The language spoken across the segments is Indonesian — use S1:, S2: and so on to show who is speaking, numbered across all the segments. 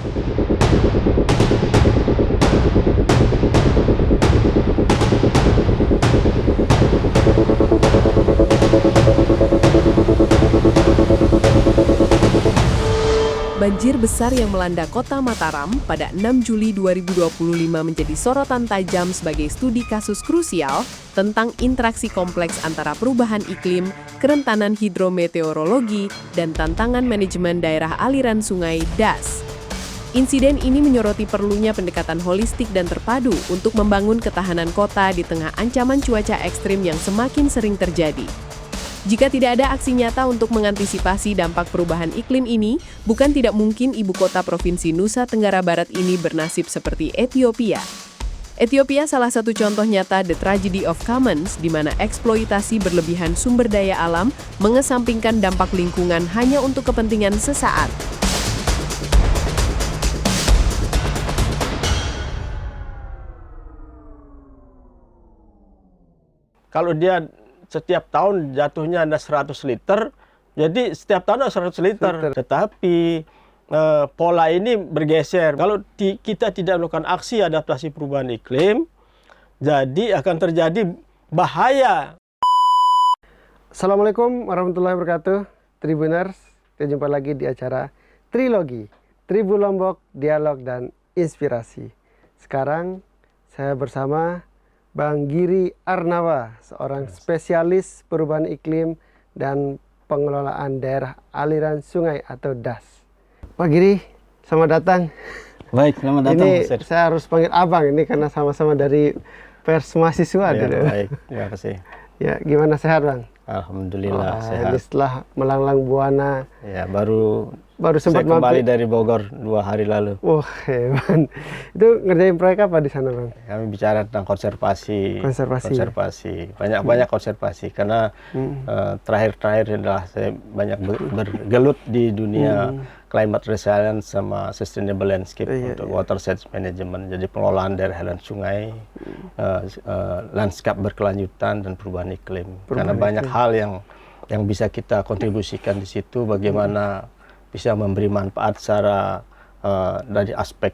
S1: Banjir besar yang melanda kota Mataram pada 6 Juli 2025 menjadi sorotan tajam sebagai studi kasus krusial tentang interaksi kompleks antara perubahan iklim, kerentanan hidrometeorologi, dan tantangan manajemen daerah aliran sungai (DAS). Insiden ini menyoroti perlunya pendekatan holistik dan terpadu untuk membangun ketahanan kota di tengah ancaman cuaca ekstrim yang semakin sering terjadi. Jika tidak ada aksi nyata untuk mengantisipasi dampak perubahan iklim ini, bukan tidak mungkin ibu kota provinsi Nusa Tenggara Barat ini bernasib seperti Ethiopia. Ethiopia salah satu contoh nyata The Tragedy of Commons, di mana eksploitasi berlebihan sumber daya alam mengesampingkan dampak lingkungan hanya untuk kepentingan sesaat.
S2: Kalau dia setiap tahun jatuhnya ada 100 liter, jadi setiap tahun ada 100 liter. Tetapi pola ini bergeser. Kalau kita tidak melakukan aksi adaptasi perubahan iklim, jadi akan terjadi bahaya.
S3: Assalamualaikum warahmatullahi wabarakatuh, Tribuners. Kita jumpa lagi di acara Trilogi, Tribu Lombok, Dialog dan Inspirasi. Sekarang saya bersama Bang Giri Arnawa, seorang spesialis perubahan iklim dan pengelolaan daerah aliran sungai atau DAS. Pak Giri, selamat datang.
S2: Baik, selamat datang.
S3: Ini saya harus panggil Abang ini karena sama-sama dari pers mahasiswa.
S2: Ya, baik, terima kasih.
S3: Ya, gimana, sehat Bang?
S2: Alhamdulillah sehat.
S3: Ini setelah melanglang buana.
S2: Ya, baru
S3: sempat
S2: saya kembali dari Bogor 2 hari lalu.
S3: Wah, hebat. Itu ngerjain proyek apa di sana, Bang?
S2: Kami bicara tentang konservasi. Banyak konservasi karena terakhir adalah saya banyak bergelut di dunia climate resilience sama sustainable landscape untuk watershed management. Jadi pengelolaan daerah aliran sungai, lanskap berkelanjutan dan perubahan iklim. Karena banyak hal yang bisa kita kontribusikan di situ, bagaimana bisa memberi manfaat secara dari aspek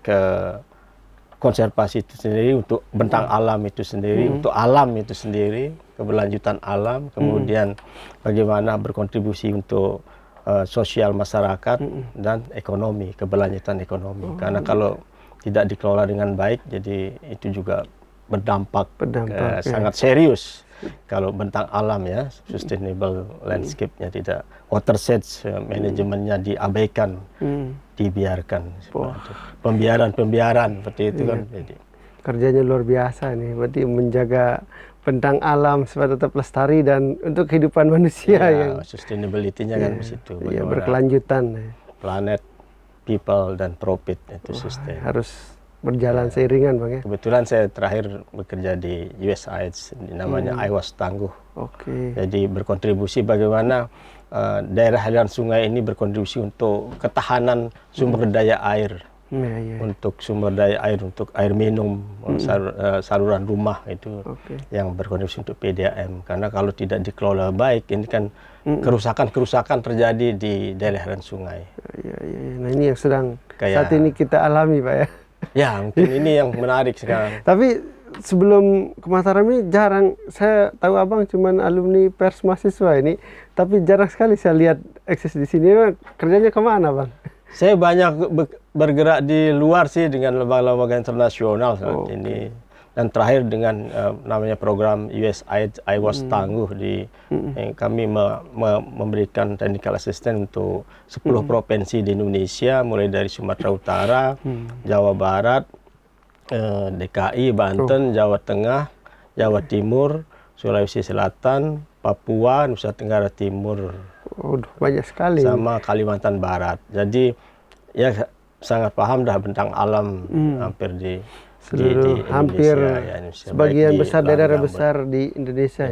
S2: konservasi itu sendiri, untuk bentang alam itu sendiri, untuk alam itu sendiri, keberlanjutan alam, kemudian bagaimana berkontribusi untuk sosial masyarakat dan ekonomi, keberlanjutan ekonomi. Karena kalau tidak dikelola dengan baik, jadi itu juga berdampak sangat serius. Kalau bentang alam ya, sustainable landscape-nya tidak, watershed manajemennya diabaikan, dibiarkan. Pembiaran seperti itu kan. Jadi
S3: kerjanya luar biasa nih, berarti menjaga bentang alam supaya tetap lestari dan untuk kehidupan manusia yang
S2: sustainability-nya kan di situ.
S3: Ya, berkelanjutan.
S2: Planet, people dan profit itu sustain.
S3: Harus berjalan seiringan, Bang ya.
S2: Kebetulan saya terakhir bekerja di USAID, namanya IWAS Tangguh. Jadi berkontribusi bagaimana daerah aliran sungai ini berkontribusi untuk ketahanan sumber daya air. Untuk sumber daya air, untuk air minum, saluran rumah itu yang berkontribusi untuk PDAM. Karena kalau tidak dikelola baik, ini kan kerusakan terjadi di daerah aliran sungai.
S3: Nah, ini yang sedang saat ini kita alami, Pak ya.
S2: Ya, mungkin ini yang menarik sekarang.
S3: Tapi sebelum ke Mataram ini jarang, saya tahu Abang cuman alumni pers mahasiswa ini, tapi jarang sekali saya lihat eksis di sini. Kerjanya kemana, Bang?
S2: Saya banyak bergerak di luar sih dengan lembaga-lembaga internasional saat ini. Dan terakhir dengan namanya program USAID IWAS Tangguh kami memberikan technical assistance untuk 10 provinsi di Indonesia, mulai dari Sumatera Utara, Jawa Barat, DKI, Banten, Jawa Tengah, Jawa Timur, Sulawesi Selatan, Papua, Nusa Tenggara Timur.
S3: Banyak sekali.
S2: Sama Kalimantan Barat. Jadi ya sangat paham dah bentang alam hampir di
S3: hampir
S2: Indonesia,
S3: sebagian besar daerah besar di Indonesia.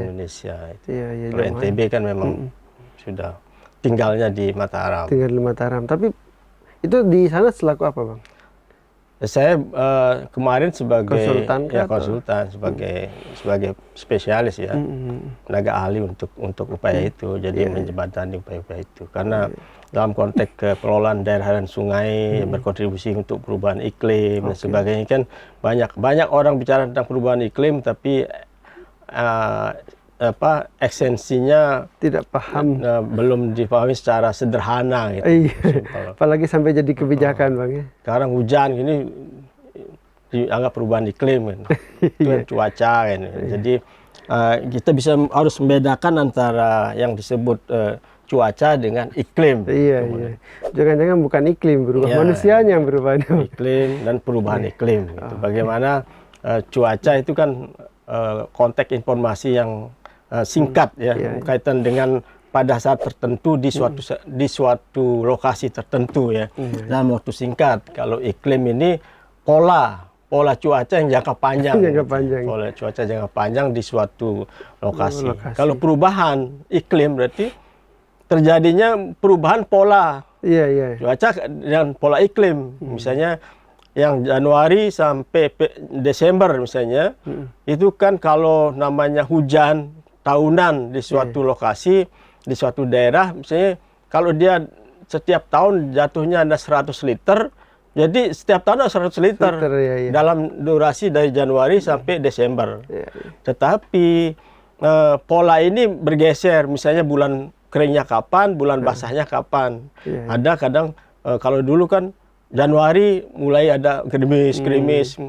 S2: Itu. Kalau NTB kan memang sudah tinggalnya di Mataram.
S3: Tinggal di Mataram. Tapi itu di sana selaku apa, Bang?
S2: Saya kemarin sebagai
S3: Konsultan kah, atau?
S2: konsultan, sebagai spesialis ya, tenaga ahli untuk upaya itu, jadi menjembatani upaya-upaya itu. Karena dalam konteks pengelolaan daerah dan sungai berkontribusi untuk perubahan iklim dan sebagainya, kan banyak orang bicara tentang perubahan iklim, tapi esensinya
S3: Tidak paham.
S2: belum dipahami secara sederhana gitu.
S3: Iya. Apalagi sampai jadi kebijakan, Bang ya.
S2: Sekarang hujan gini dianggap perubahan iklim kan. Itu kan cuaca kan. Jadi kita harus membedakan antara yang disebut cuaca dengan iklim.
S3: Iya. Jangan-jangan bukan iklim berubah, manusianya yang berubah.
S2: Iklim dan perubahan iklim. Gitu. Bagaimana cuaca itu kan konteks informasi yang singkat ya, kaitan dengan pada saat tertentu di suatu lokasi tertentu ya, dalam waktu singkat. Kalau iklim ini pola cuaca yang jangka panjang. Pola cuaca jangka panjang di suatu lokasi. Kalau perubahan iklim berarti terjadinya perubahan pola cuaca dan pola iklim. Misalnya yang Januari sampai Desember misalnya, itu kan kalau namanya hujan tahunan di suatu lokasi, di suatu daerah, misalnya kalau dia setiap tahun jatuhnya ada 100 liter, jadi setiap tahun ada 100 liter dalam durasi dari Januari sampai Desember. Tetapi pola ini bergeser, misalnya bulan keringnya kapan, bulan basahnya kapan. Ada kadang kalau dulu kan Januari mulai ada gerimis,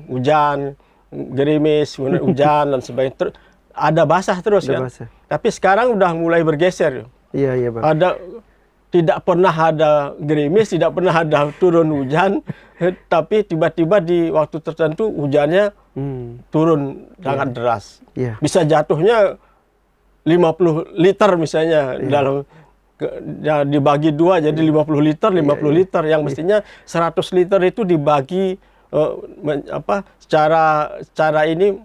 S2: hujan, gerimis, hujan dan sebagainya. Ada basah terus kan. Tapi sekarang udah mulai bergeser.
S3: Iya, Bang.
S2: Tidak pernah ada gerimis, tidak pernah ada turun hujan, tapi tiba-tiba di waktu tertentu hujannya turun sangat deras. Bisa jatuhnya 50 liter misalnya dalam dibagi dua jadi 50 liter, 50 liter yang mestinya 100 liter itu dibagi secara ini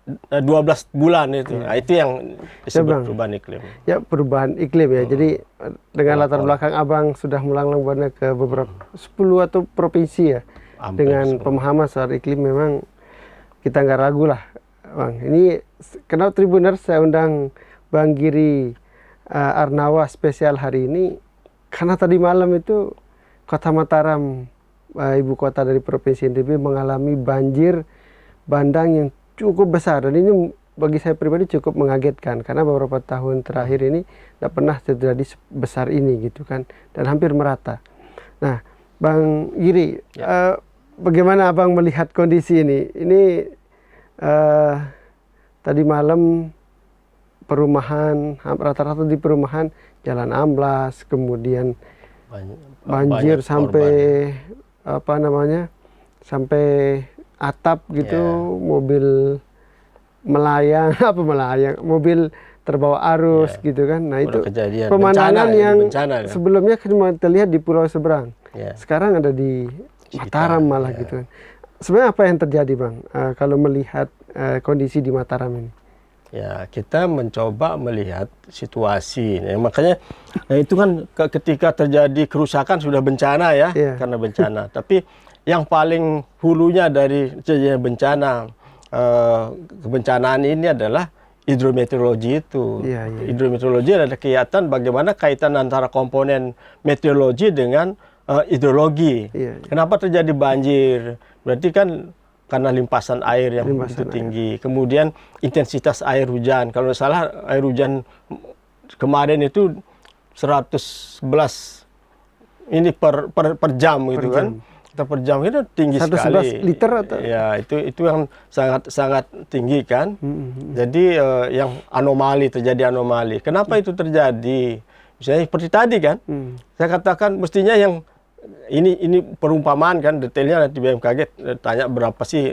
S2: 12 bulan itu. Nah, itu yang disebut perubahan iklim.
S3: Ya, perubahan iklim ya. Jadi dengan latar belakang Abang sudah melanglang buana ke beberapa 10 atau provinsi ya. Dengan pemahaman soal iklim, memang kita nggak ragu lah, Bang. Ini kenapa Tribuners saya undang Bang Giri Arnawa spesial hari ini, karena tadi malam itu Kota Mataram, ibu kota dari Provinsi NTB, mengalami banjir bandang yang cukup besar, dan ini bagi saya pribadi cukup mengagetkan karena beberapa tahun terakhir ini tidak pernah terjadi sebesar ini gitu kan, dan hampir merata. Nah, Bang Giri, bagaimana Abang melihat kondisi ini? Ini tadi malam perumahan, rata-rata di perumahan jalan amblas, kemudian banjir sampai sampai atap gitu, mobil melayang, mobil terbawa arus gitu kan. Nah, itu pemandangan yang sebelumnya cuma terlihat di pulau seberang, sekarang ada di Mataram malah gitu kan. Sebenarnya apa yang terjadi, Bang, kalau melihat kondisi di Mataram ini?
S2: Ya, kita mencoba melihat situasi. Makanya itu kan ketika terjadi kerusakan sudah bencana ya, karena bencana. Tapi yang paling hulunya dari terjadinya bencana, kebencanaan ini adalah hidrometeorologi itu. Hidrometeorologi adalah kegiatan bagaimana kaitan antara komponen meteorologi dengan hidrologi. Kenapa terjadi banjir? Berarti kan karena limpasan air yang begitu tinggi. Kemudian intensitas air hujan. Kalau tidak salah air hujan kemarin itu 111 ini per jam gitu kan. Per jam itu tinggi 111 sekali.
S3: 111 liter atau?
S2: Ya, itu yang sangat tinggi kan. Jadi yang terjadi anomali. Kenapa itu terjadi? Misalnya seperti tadi kan. Saya katakan mestinya yang ini perumpamaan kan, detailnya nanti BMKG tanya berapa sih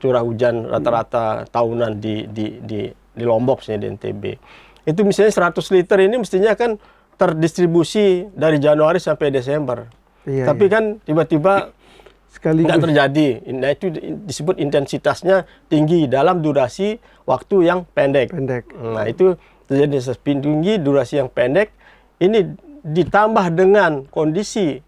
S2: curah hujan rata-rata tahunan di Lombok misalnya, di NTB. Itu misalnya 100 liter ini mestinya kan terdistribusi dari Januari sampai Desember. Tapi kan tiba-tiba nggak terjadi. Nah, itu disebut intensitasnya tinggi dalam durasi waktu yang pendek. Nah, itu terjadi tinggi durasi yang pendek. Ini ditambah dengan kondisi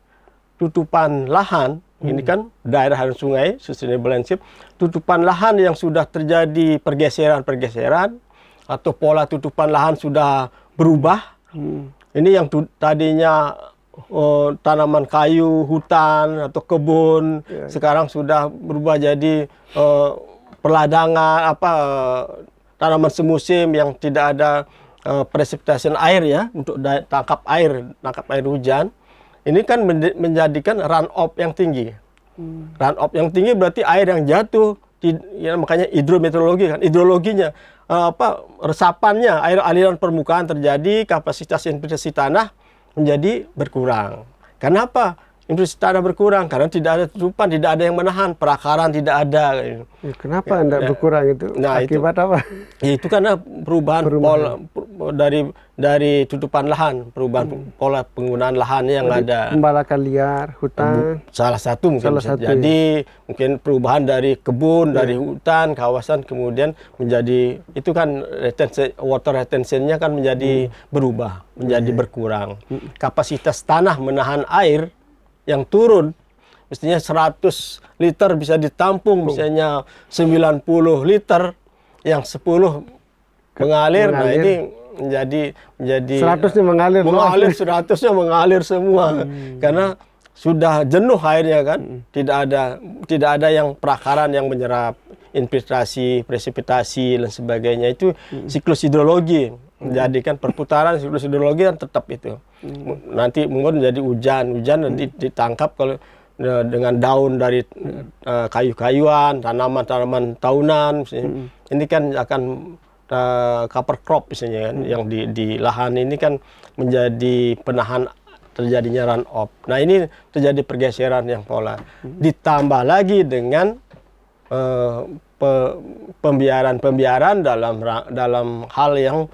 S2: tutupan lahan Ini kan daerah aliran sungai, sustainable landscape, tutupan lahan yang sudah terjadi pergeseran-pergeseran atau pola tutupan lahan sudah berubah. Ini yang tadinya tanaman kayu, hutan atau kebun, sekarang sudah berubah jadi perladangan, tanaman semusim yang tidak ada precipitation air ya untuk tangkap air hujan. Ini kan menjadikan runoff yang tinggi. Runoff yang tinggi berarti air yang jatuh, ya, makanya hidrometeorologi kan, hidrologinya resapannya, air aliran permukaan terjadi, kapasitas infiltrasi tanah menjadi berkurang. Kenapa? Infiltrasi tanah berkurang karena tidak ada tutupan, tidak ada yang menahan, perakaran tidak ada.
S3: Ya, kenapa Anda berkurang itu?
S2: Nah,
S3: akibat apa?
S2: Ya, itu karena perubahan pola dari tutupan lahan, perubahan pola penggunaan lahan yang ada.
S3: Pembalakan liar, hutan.
S2: Salah satu mungkin
S3: Salah
S2: bisa
S3: satu,
S2: jadi mungkin perubahan dari kebun, dari hutan, kawasan kemudian menjadi itu kan water retention-nya kan menjadi berubah, menjadi berkurang. Kapasitas tanah menahan air yang turun mestinya 100 liter bisa ditampung, misalnya 90 liter, yang 10 mengalir. Nah, ini menjadi
S3: 100-nya mengalir
S2: 100-nya mengalir semua. Karena sudah jenuh airnya kan. Tidak ada yang perakaran yang menyerap infiltrasi, presipitasi dan sebagainya. Itu siklus hidrologi. Menjadikan perputaran siklus hidrologi kan tetap itu. Nanti mungkin menjadi hujan nanti ditangkap kalau dengan daun dari kayu-kayuan, tanaman-tanaman tahunan. Ini kan akan cover crop misalnya kan, yang di lahan ini kan menjadi penahan terjadinya runoff. Nah, ini terjadi pergeseran yang pola. Ditambah lagi dengan pembiaran dalam hal yang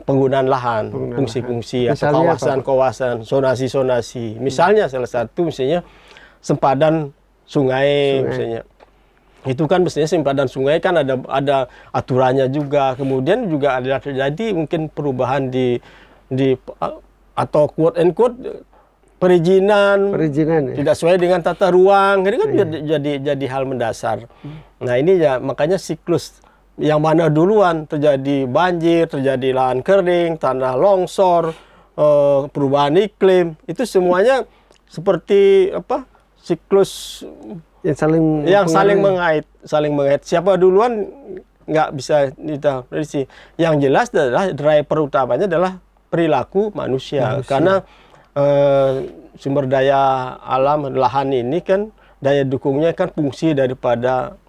S2: penggunaan lahan, fungsi-fungsi atau kawasan-kawasan, zonasi-zonasi. Misalnya salah satu misalnya sempadan sungai. Misalnya. Itu kan mestinya sempadan sungai kan ada aturannya juga. Kemudian juga ada terjadi mungkin perubahan di atau quote and quote perizinan ya? Tidak sesuai dengan tata ruang. Ini kan jadi hal mendasar. Nah, ini ya makanya siklus yang mana duluan terjadi banjir, terjadi lahan kering, tanah longsor, perubahan iklim, itu semuanya seperti siklus yang saling mengait. Siapa duluan nggak bisa kita prediksi. Yang jelas adalah driver utamanya adalah perilaku manusia. Karena sumber daya alam lahan ini kan daya dukungnya kan fungsi daripada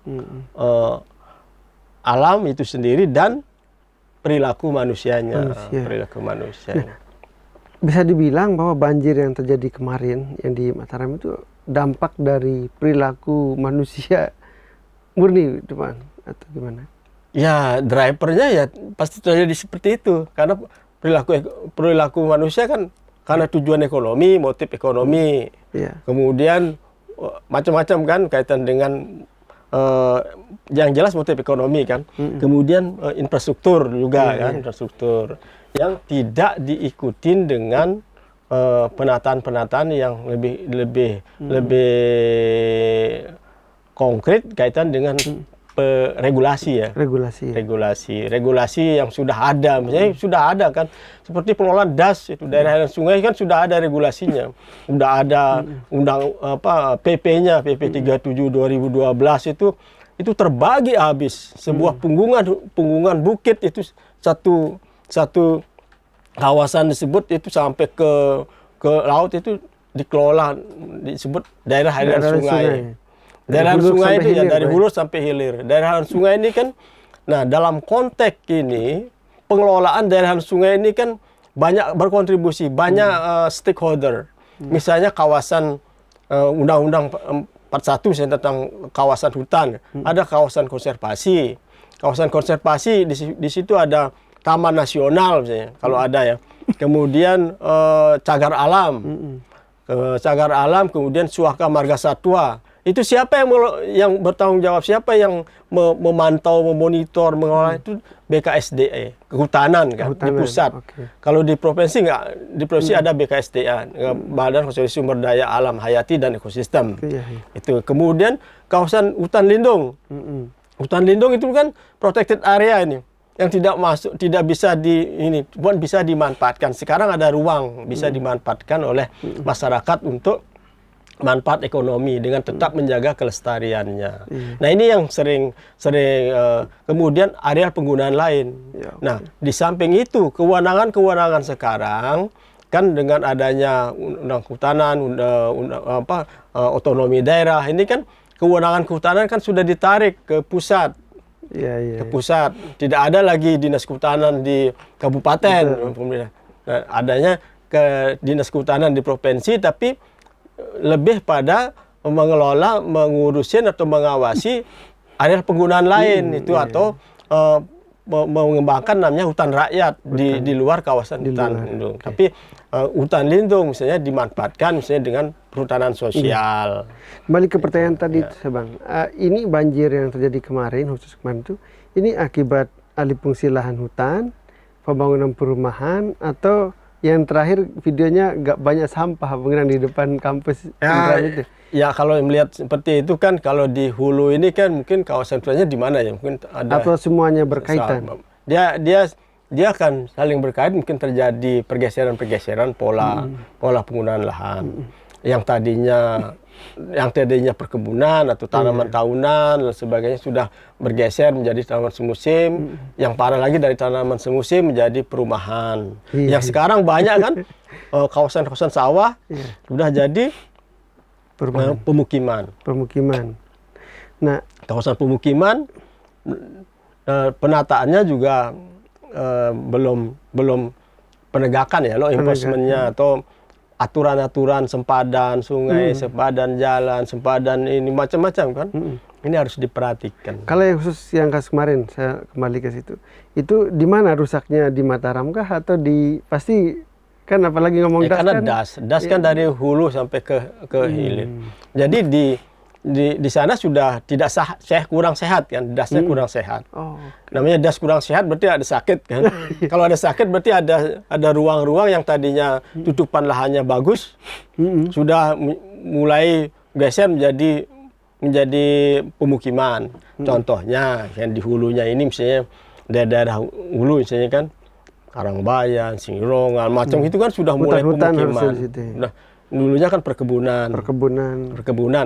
S2: alam itu sendiri dan perilaku manusianya. Perilaku manusia.
S3: Bisa dibilang bahwa banjir yang terjadi kemarin yang di Mataram itu dampak dari perilaku manusia murni, teman, atau gimana?
S2: Ya, drivernya ya pasti terjadi seperti itu. Karena perilaku manusia kan karena tujuan ekonomi, motif ekonomi. Kemudian macam-macam kan kaitan dengan yang jelas motif ekonomi kan. Kemudian infrastruktur juga kan, infrastruktur yang tidak diikutin dengan penataan-penataan yang lebih konkret kaitan dengan regulasi ya. Regulasi yang sudah ada, misalnya sudah ada kan, seperti pengelolaan das itu daerah dan sungai kan sudah ada regulasinya, sudah ada PP-nya, PP 37 2012 itu terbagi habis sebuah punggungan bukit itu satu kawasan disebut itu sampai ke laut itu dikelola disebut daerah aliran sungai. Daerah sungai itu ya dari hulu sampai hilir. Daerah sungai ini kan, nah dalam konteks ini pengelolaan daerah sungai ini kan banyak berkontribusi, banyak stakeholder. Misalnya kawasan Undang-Undang 41 misalnya tentang kawasan hutan, ada kawasan konservasi. Kawasan konservasi di situ ada taman nasional misalnya kalau ada ya. Kemudian cagar alam. Cagar alam, kemudian suaka marga satwa. itu siapa yang bertanggung jawab, siapa yang memantau, memonitor, mengelola itu BKSDA, kehutanan kan di pusat. Kalau di provinsi nggak, di provinsi ada BKSDA, Badan Konservasi Sumber Daya Alam Hayati dan Ekosistem. Itu kemudian kawasan hutan lindung. Hutan lindung itu kan protected area ini yang tidak masuk, tidak bisa bukan bisa dimanfaatkan. Sekarang ada ruang bisa dimanfaatkan oleh masyarakat untuk manfaat ekonomi dengan tetap menjaga kelestariannya. Nah ini yang sering kemudian area penggunaan lain. Nah di samping itu kewenangan sekarang kan dengan adanya undang kehutanan, otonomi daerah ini kan kewenangan kehutanan kan sudah ditarik ke pusat. Ke pusat, tidak ada lagi dinas kehutanan di kabupaten. Nah, adanya ke dinas kehutanan di provinsi, tapi lebih pada mengelola, mengurusin atau mengawasi area penggunaan lain itu atau mengembangkan namanya hutan rakyat di luar kawasan hutan lindung. Tapi hutan lindung misalnya dimanfaatkan misalnya dengan perhutanan sosial.
S3: Kembali ke pertanyaan tadi Bang, ini banjir yang terjadi kemarin, khusus kemarin itu, ini akibat alih fungsi lahan hutan, pembangunan perumahan, atau yang terakhir videonya nggak banyak sampah pengiran di depan kampus itu.
S2: Ya kalau melihat seperti itu kan, kalau di hulu ini kan mungkin kawasan hutannya di mana ya, mungkin ada
S3: atau semuanya berkaitan.
S2: Dia akan saling berkait, mungkin terjadi pergeseran pola penggunaan lahan. Yang tadinya perkebunan atau tanaman tahunan dan sebagainya sudah bergeser menjadi tanaman semusim. Yang parah lagi dari tanaman semusim menjadi perumahan. Yang sekarang banyak kan kawasan-kawasan sawah sudah jadi pemukiman. Nah, kawasan pemukiman penataannya juga belum penegakan ya, law enforcement-nya atau aturan-aturan sempadan sungai, sempadan jalan, sempadan ini macam-macam kan. Ini harus diperhatikan.
S3: Kalau yang khusus yang kasus kemarin, saya kembali ke situ. Itu di mana rusaknya, di Mataram kah atau di, pasti kan apalagi ngomong das
S2: karena
S3: kan?
S2: Das kan dari hulu sampai ke hilir. Jadi di sana sudah tidak kurang sehat kan, dasnya kurang sehat. Namanya das kurang sehat berarti ada sakit kan. Kalau ada sakit berarti ada ruang-ruang yang tadinya tutupan lahannya bagus, sudah mulai geser menjadi pemukiman. Contohnya yang di hulunya ini misalnya daerah hulu misalnya kan Karangbayan, Singrongan, macam itu kan sudah mulai pemukiman. Nah, dulunya kan perkebunan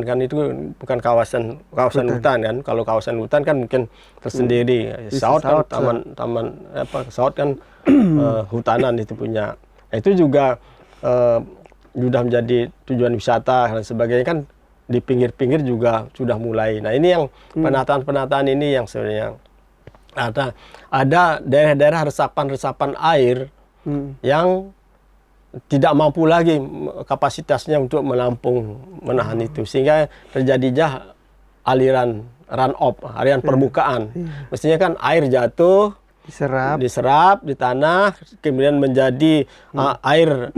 S2: kan, itu bukan kawasan hutan kan. Kalau kawasan hutan kan mungkin tersendiri. Saut kan taman saut kan hutanan itu punya. Nah, itu juga sudah menjadi tujuan wisata dan sebagainya kan, di pinggir-pinggir juga sudah mulai. Nah, ini yang penataan ini yang sebenarnya ada daerah-daerah resapan air yang tidak mampu lagi kapasitasnya untuk menahan itu, sehingga terjadinya aliran runoff, aliran permukaan. Mestinya kan air jatuh, diserap di tanah, kemudian menjadi air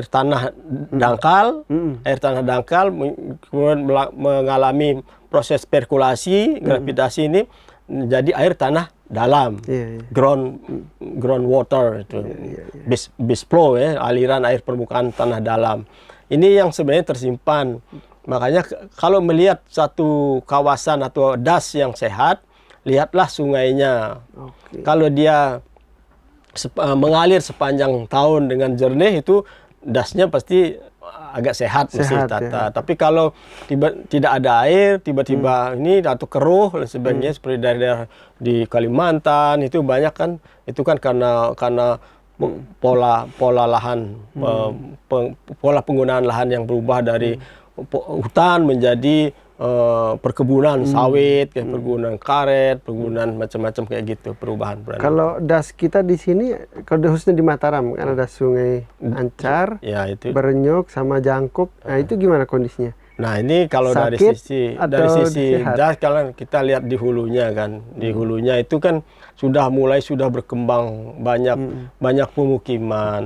S2: tanah dangkal, kemudian mengalami proses perkulasi, gravitasi ini menjadi air tanah dalam, ground water itu, base flow ya, aliran air permukaan tanah dalam. Ini yang sebenarnya tersimpan. Makanya kalau melihat satu kawasan atau das yang sehat, lihatlah sungainya. Kalau dia mengalir sepanjang tahun dengan jernih, itu dasnya pasti agak sehat mesti tata. Tapi kalau tidak ada air, tiba-tiba ini atau keruh dan sebagainya, seperti daerah di Kalimantan itu banyak kan, itu kan karena pola lahan, pola penggunaan lahan yang berubah dari hutan menjadi perkebunan sawit, kayak perkebunan karet, perkebunan macam-macam kayak gitu, perubahan.
S3: Kalau das kita di sini, kalau khususnya di Mataram, kan ada Sungai Ancar, Berenyuk, sama Jangkuk. Nah, itu gimana kondisinya?
S2: Nah, ini kalau dari sisi das, kalau kita lihat di hulunya kan, di hulunya itu kan sudah berkembang banyak pemukiman,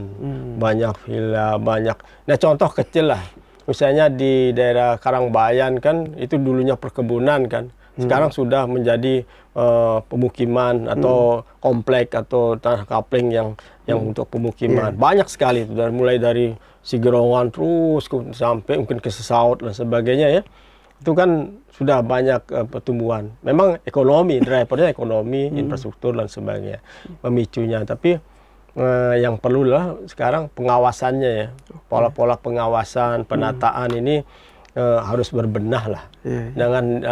S2: banyak villa, banyak. Nah, contoh kecil lah. misalnya di daerah Karangbayan kan itu dulunya perkebunan kan. Sekarang sudah menjadi pemukiman atau komplek atau tanah kapling yang untuk pemukiman. Banyak sekali itu, mulai dari Sigerongan terus sampai mungkin ke Sesaut dan sebagainya ya. Itu kan sudah banyak pertumbuhan. Memang ekonomi, drivernya ekonomi, infrastruktur dan sebagainya, pemicunya. Tapi yang perlu lah sekarang pengawasannya ya. Pola-pola pengawasan, penataan ini harus berbenah lah. Jangan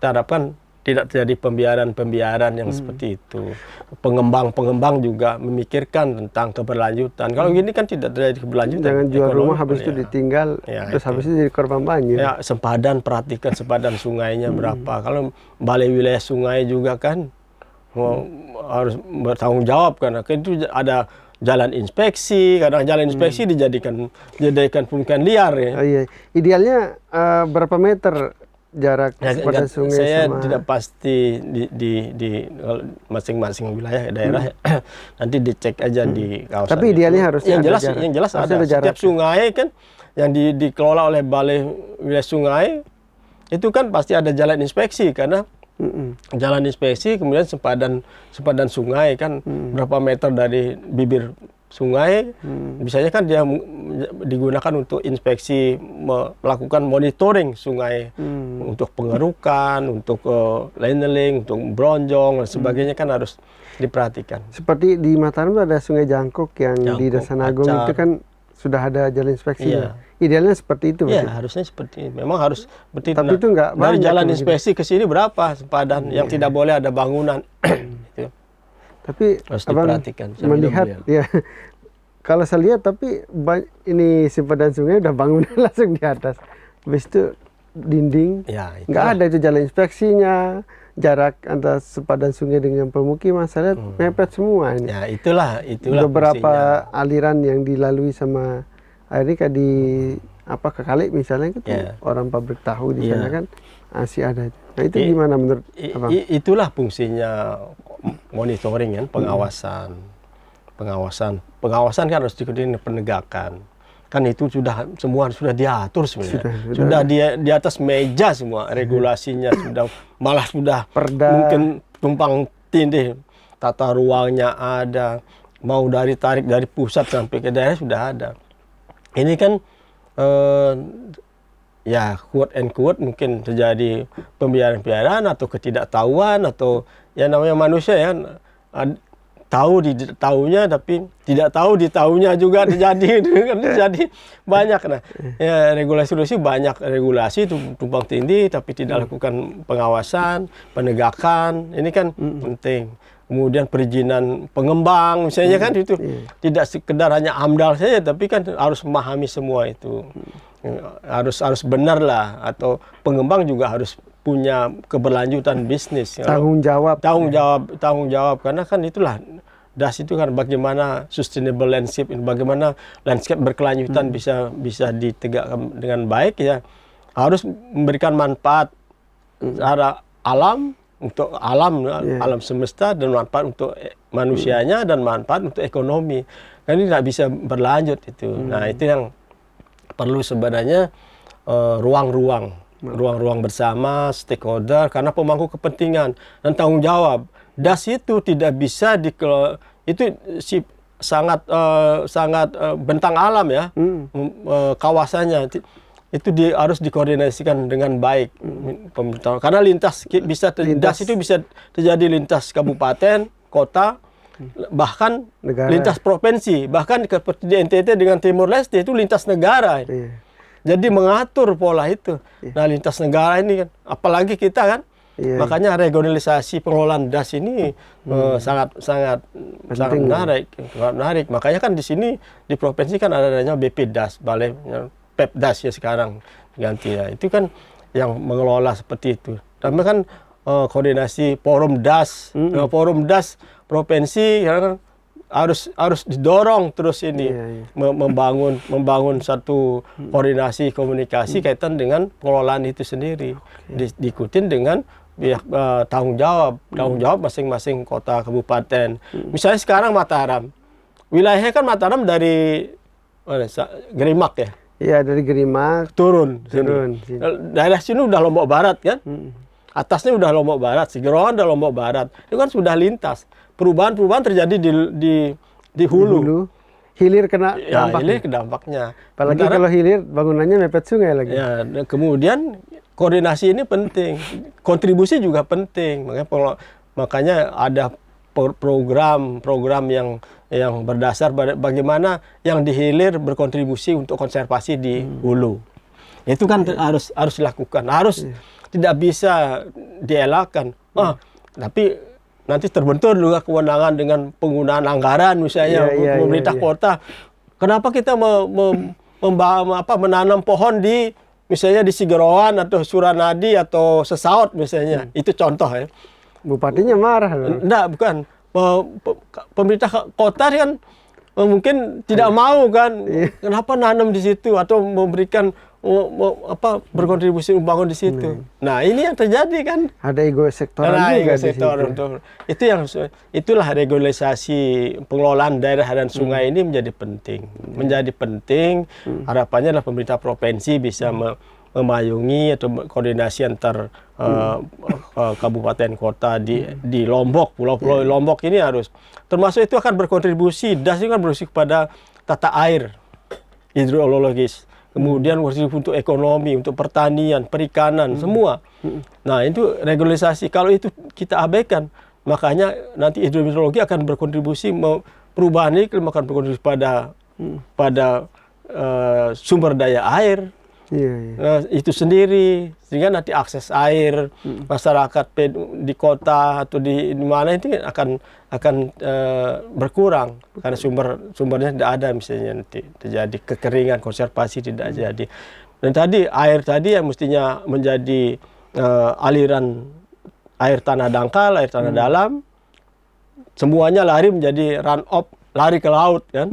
S2: kita harapkan tidak terjadi pembiaran yang seperti itu. Pengembang juga memikirkan tentang keberlanjutan. Kalau gini kan tidak terjadi keberlanjutan.
S3: Jangan jual rumah habis itu ditinggal, terus habis itu jadi korban banjir.
S2: Ya, perhatikan sempadan sungainya berapa. Kalau balai wilayah sungai juga kan harus bertanggung jawab karena itu ada jalan inspeksi. Kadang jalan inspeksi dijadikan pemukiman liar ya.
S3: Oh iya, idealnya berapa meter jarak pada sungai?
S2: Saya
S3: sama
S2: tidak pasti di masing-masing wilayah daerah nanti dicek aja di kawasan.
S3: Tapi idealnya harus
S2: yang jelas ada setiap sungai kan yang dikelola oleh balai wilayah sungai itu kan pasti ada jalan inspeksi karena jalan inspeksi, kemudian sempadan sungai kan berapa meter dari bibir sungai, biasanya kan dia digunakan untuk inspeksi, melakukan monitoring sungai untuk pengerukan, untuk lineling, untuk bronjong dan sebagainya kan harus diperhatikan.
S3: Seperti di Mataram ada Sungai Jangkuk yang di Desa Nagong itu kan sudah ada jalan inspeksinya. Idealnya seperti itu.
S2: Iya, harusnya seperti itu. Memang harus seperti itu.
S3: Tapi itu nggak
S2: dari
S3: banyak
S2: jalan inspeksi ke sini berapa sempadan yang tidak boleh ada bangunan. Gitu.
S3: Tapi
S2: harus
S3: abang
S2: diperhatikan.
S3: melihat ya, kalau saya lihat tapi ini sempadan sungai udah bangunan langsung di atas. Habis itu dinding, nggak ada itu jalan inspeksinya, jarak antara sempadan sungai dengan pemukiman saya lihat mepet semua ini.
S2: Ya itulah
S3: beberapa aliran yang dilalui sama air ini kayak di Kekalik misalnya gitu, orang pabrik tahu di sana kan masih ada. Nah itu gimana menurut abang?
S2: Itulah fungsinya monitoring kan, pengawasan kan harus diikuti penegakan. Kan itu semua sudah diatur sebenarnya. Sudah di atas meja semua regulasinya sudah
S3: Perda.
S2: Mungkin tumpang tindih, tata ruangnya ada, mau tarik dari pusat sampai ke daerah sudah ada. Ini kan quote and quote mungkin terjadi pembiaran atau ketidaktahuan atau ya namanya manusia ya, tahunya tapi tidak tahu ditahunya juga terjadi banyak. Nah ya regulasi banyak regulasi tumpang tindih tapi tidak lakukan pengawasan, penegakan, ini kan penting. Kemudian perizinan pengembang misalnya kan itu tidak sekedar hanya AMDAL saja tapi kan harus memahami semua itu. Harus benar lah, atau pengembang juga harus punya keberlanjutan bisnis.
S3: Tanggung
S2: jawab karena kan itulah DAS itu kan bagaimana sustainable landscape, bagaimana landscape berkelanjutan bisa ditegakkan dengan baik ya, harus memberikan manfaat secara alam, untuk alam semesta, dan manfaat untuk manusianya dan manfaat untuk ekonomi. Kan ini tidak bisa berlanjut itu. Nah itu yang perlu sebenarnya ruang-ruang bersama stakeholder karena pemangku kepentingan dan tanggung jawab. DAS itu tidak bisa itu sangat bentang alam ya, kawasannya itu harus dikoordinasikan dengan baik pemerintah karena DAS itu bisa terjadi lintas kabupaten, kota, bahkan negara. Lintas provinsi, bahkan seperti di NTT dengan Timur Leste itu lintas negara. Jadi mengatur pola itu. Nah lintas negara ini kan, apalagi kita kan, makanya regionalisasi pengelolaan DAS ini sangat menarik. Makanya kan di sini di provinsi kan adanya BPDAS, Balai PEPDAS ya sekarang ganti ya. Itu kan yang mengelola seperti itu. Dan kan koordinasi forum DAS, forum DAS provinsi kan harus didorong terus ini membangun satu koordinasi komunikasi kaitan dengan pengelolaan itu sendiri. Diikutin dengan tanggung jawab masing-masing kota kabupaten. Misalnya sekarang Mataram, wilayahnya kan Mataram dari Gerimak ya.
S3: Iya, dari Gerimak
S2: turun sini.
S3: turun sini.
S2: Daerah sini udah Lombok Barat kan,
S3: Mm.
S2: atasnya udah Lombok Barat, Sigerawan udah Lombok Barat, itu kan sudah lintas. Perubahan terjadi di hulu.
S3: Hilir kena
S2: Ya,
S3: dampak.
S2: ini dampaknya.
S3: Apalagi
S2: Sementara-
S3: kalau hilir bangunannya mepet sungai lagi.
S2: Ya, dan kemudian koordinasi ini penting, kontribusi juga penting. Makanya ada program yang berdasar bagaimana yang di hilir berkontribusi untuk konservasi di hulu. Itu kan harus dilakukan, tidak bisa dielakkan. Tapi nanti terbentur juga kewenangan dengan penggunaan anggaran misalnya pemerintah kota. Kenapa kita menanam pohon di misalnya di Sigerawan atau Suranadi atau Sesaut misalnya. Itu contoh ya.
S3: Bupatinya marah loh.
S2: Enggak, bukan. Pemerintah kota kan mungkin tidak mau kan. Kenapa nanam di situ atau memberikan berkontribusi membangun di situ. Nah, ini yang terjadi kan.
S3: Ada ego sektoral juga di situ.
S2: Itulah regularisasi pengelolaan daerah dan sungai ini menjadi penting. Harapannya adalah pemerintah provinsi bisa memayungi atau koordinasi antar kabupaten kota di Lombok, pulau-pulau Lombok ini harus. Termasuk itu akan berkontribusi, DAS itu kan berkontribusi kepada tata air hidrologis. Kemudian untuk ekonomi, untuk pertanian, perikanan, semua. Nah, itu regularisasi. Kalau itu kita abaikan, makanya nanti hidrometeorologi akan berkontribusi, perubahan iklim akan berkontribusi pada sumber daya air. Itu sendiri, sehingga nanti akses air masyarakat di kota atau di mana itu akan berkurang karena sumbernya tidak ada, misalnya nanti terjadi kekeringan, konservasi tidak jadi. Dan air tadi yang mestinya menjadi aliran air tanah dangkal, air tanah dalam, semuanya lari menjadi run off, lari ke laut kan.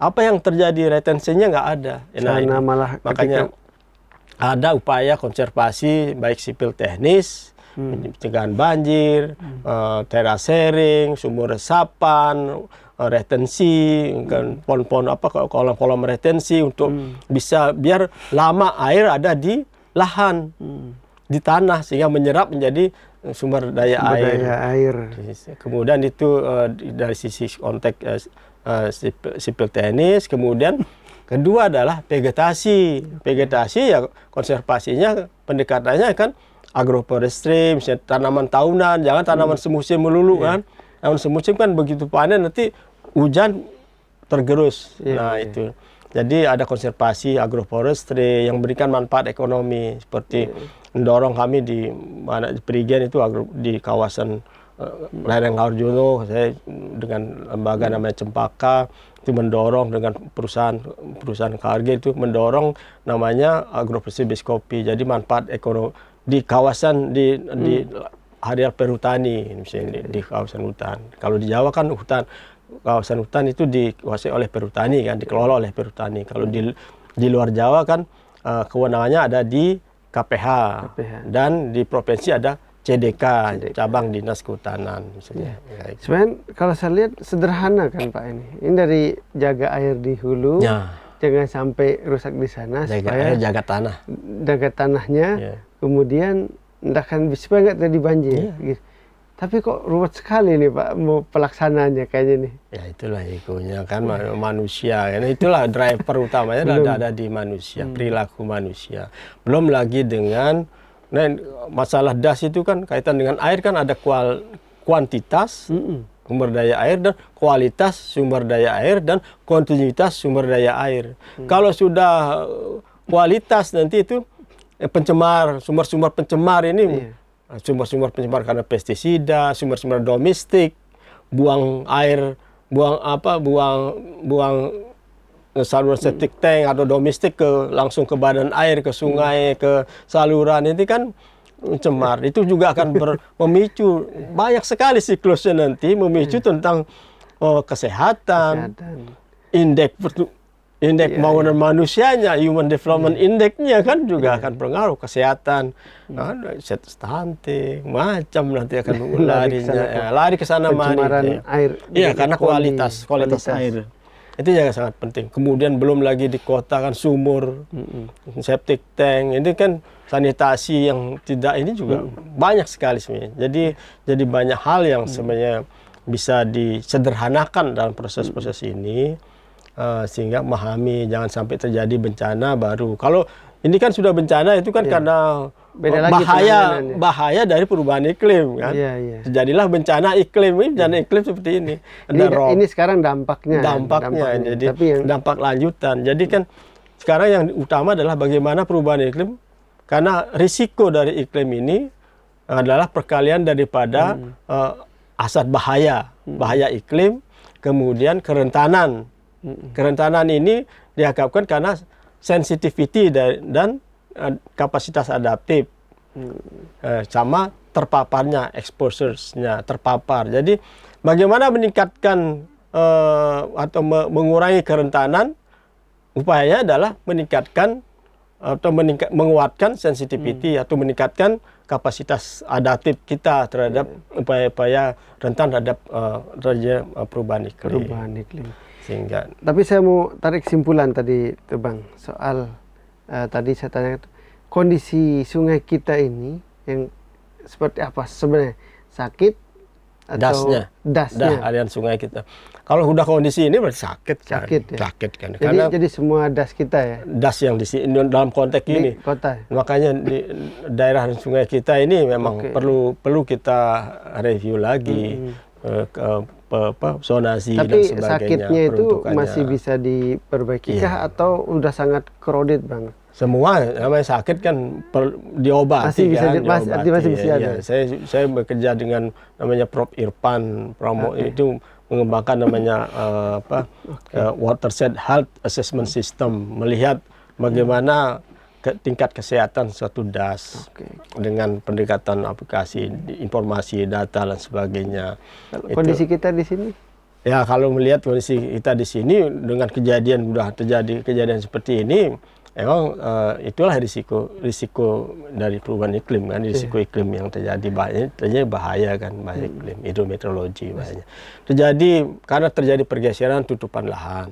S2: Apa yang terjadi, retensinya nggak ada.
S3: Nah, malah
S2: makanya ada upaya konservasi baik sipil teknis, pencegahan banjir, terasering, sumur resapan, retensi, pohon-pohon kolam-kolam retensi untuk bisa biar lama air ada di lahan, di tanah sehingga menyerap menjadi sumber daya air. Kemudian itu dari sisi konteks sipil teknis, kemudian kedua adalah vegetasi. Vegetasi ya konservasinya pendekatannya kan agroforestry, misalnya tanaman tahunan, jangan tanaman semusim melulu kan. Tanaman semusim kan begitu panen nanti hujan tergerus. Itu. Jadi ada konservasi agroforestry yang memberikan manfaat ekonomi seperti mendorong kami di Perigen itu di kawasan lereng Harjono, saya dengan lembaga namanya Cempaka itu mendorong dengan perusahaan KRG itu mendorong namanya agroforestry base kopi. Jadi manfaat ekonomi di kawasan di areal perhutani misalnya di kawasan hutan. Kalau di Jawa kan kawasan hutan itu dikuasai oleh perhutani kan, dikelola oleh perhutani. Kalau di luar Jawa kan kewenangannya ada di KPH. Dan di provinsi ada CDK, cabang dinas kehutanan misalnya.
S3: Sebenarnya kalau saya lihat sederhana kan Pak ini. Ini dari jaga air di hulu, jangan sampai rusak di sana, supaya
S2: jaga tanah,
S3: jaga tanahnya, kemudian supaya nggak terjadi banjir. Gitu. Tapi kok ruwet sekali nih Pak, mau pelaksanaannya kayaknya nih.
S2: Ya itulah ikunya kan manusia, kan itulah driver utamanya ada di manusia, perilaku manusia. Belum lagi dengan masalah DAS itu kan kaitan dengan air kan ada kuantitas sumber daya air dan kualitas sumber daya air dan kontinuitas sumber daya air. Kalau sudah kualitas nanti itu sumber-sumber pencemar ini sumber-sumber pencemar karena pestisida, sumber-sumber domestik, buang saluran septic tank atau domestik langsung ke badan air, ke sungai, ke saluran, ini kan mencemar. Itu juga akan memicu banyak sekali siklusnya nanti, memicu tentang kesehatan, indeks pembangunan manusianya, human development index-nya kan juga akan berpengaruh, kesehatan, stunting, macam nanti akan lari ke sana mari.
S3: Pencemaran air.
S2: Iya, karena kualitas air. Itu juga sangat penting. Kemudian belum lagi di kota kan sumur, septic tank, ini kan sanitasi yang tidak ini juga banyak sekali sebenarnya. Jadi banyak hal yang sebenarnya bisa disederhanakan dalam proses-proses ini sehingga memahami jangan sampai terjadi bencana baru. Kalau ini kan sudah bencana itu kan karena
S3: Beda lagi
S2: bahaya dari perubahan iklim kan. Jadilah bencana iklim, bencana iklim seperti ini.
S3: Ini sekarang dampaknya.
S2: Jadi tapi dampak lanjutan. Jadi kan sekarang yang utama adalah bagaimana perubahan iklim, karena risiko dari iklim ini adalah perkalian daripada asat bahaya iklim, kemudian kerentanan. Kerentanan ini diharapkan karena sensitivity dan kapasitas adaptif sama terpaparnya, exposure-nya terpapar. Jadi bagaimana meningkatkan atau mengurangi kerentanan, upayanya adalah meningkatkan atau menguatkan sensitivity atau meningkatkan kapasitas adaptif kita terhadap upaya-upaya rentan terhadap perubahan iklim. Sehingga.
S3: Tapi saya mau tarik kesimpulan tadi tuh Bang, soal tadi saya tanya kondisi sungai kita ini yang seperti apa sebenarnya, sakit atau dasnya
S2: aliran sungai kita. Kalau udah kondisi ini berarti sakit kan.
S3: Jadi semua das kita ya.
S2: Das yang di sini dalam konteks ini.
S3: Kota.
S2: Makanya di daerah sungai kita ini memang perlu kita review lagi. Zonasi dan sebagainya.
S3: Tapi sakitnya itu masih bisa diperbaiki kah atau udah sangat crowded Bang?
S2: Semua namanya sakit kan diobati
S3: masih bisa ada.
S2: Saya bekerja dengan namanya Prof Irfan Pramono itu mengembangkan namanya Watershed Health Assessment System, melihat bagaimana tingkat kesehatan suatu das dengan pendekatan aplikasi informasi data dan sebagainya.
S3: Kondisi kita di sini?
S2: Ya kalau melihat kondisi kita di sini dengan terjadi kejadian seperti ini, memang itulah risiko dari perubahan iklim kan, risiko iklim yang terjadi bahaya kan, bahaya iklim, hidrometeorologi bahaya. Karena terjadi pergeseran tutupan lahan,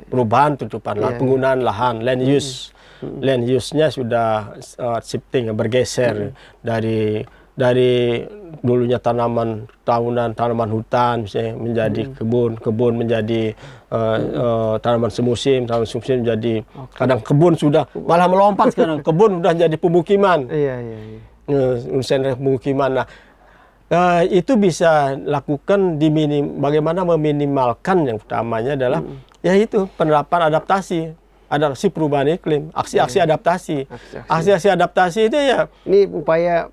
S2: perubahan tutupan lahan, penggunaan lahan, land use-nya sudah shifting, bergeser dari dulunya tanaman tahunan, tanaman hutan misalnya menjadi kebun menjadi tanaman semusim menjadi kadang kebun sudah malah melompat sekarang, kebun sudah jadi pemukiman. Pemukiman. Nah, itu bisa lakukan bagaimana meminimalkan, yang utamanya adalah yaitu penerapan adaptasi perubahan iklim, aksi-aksi adaptasi. Aksi-aksi adaptasi itu ya
S3: ini upaya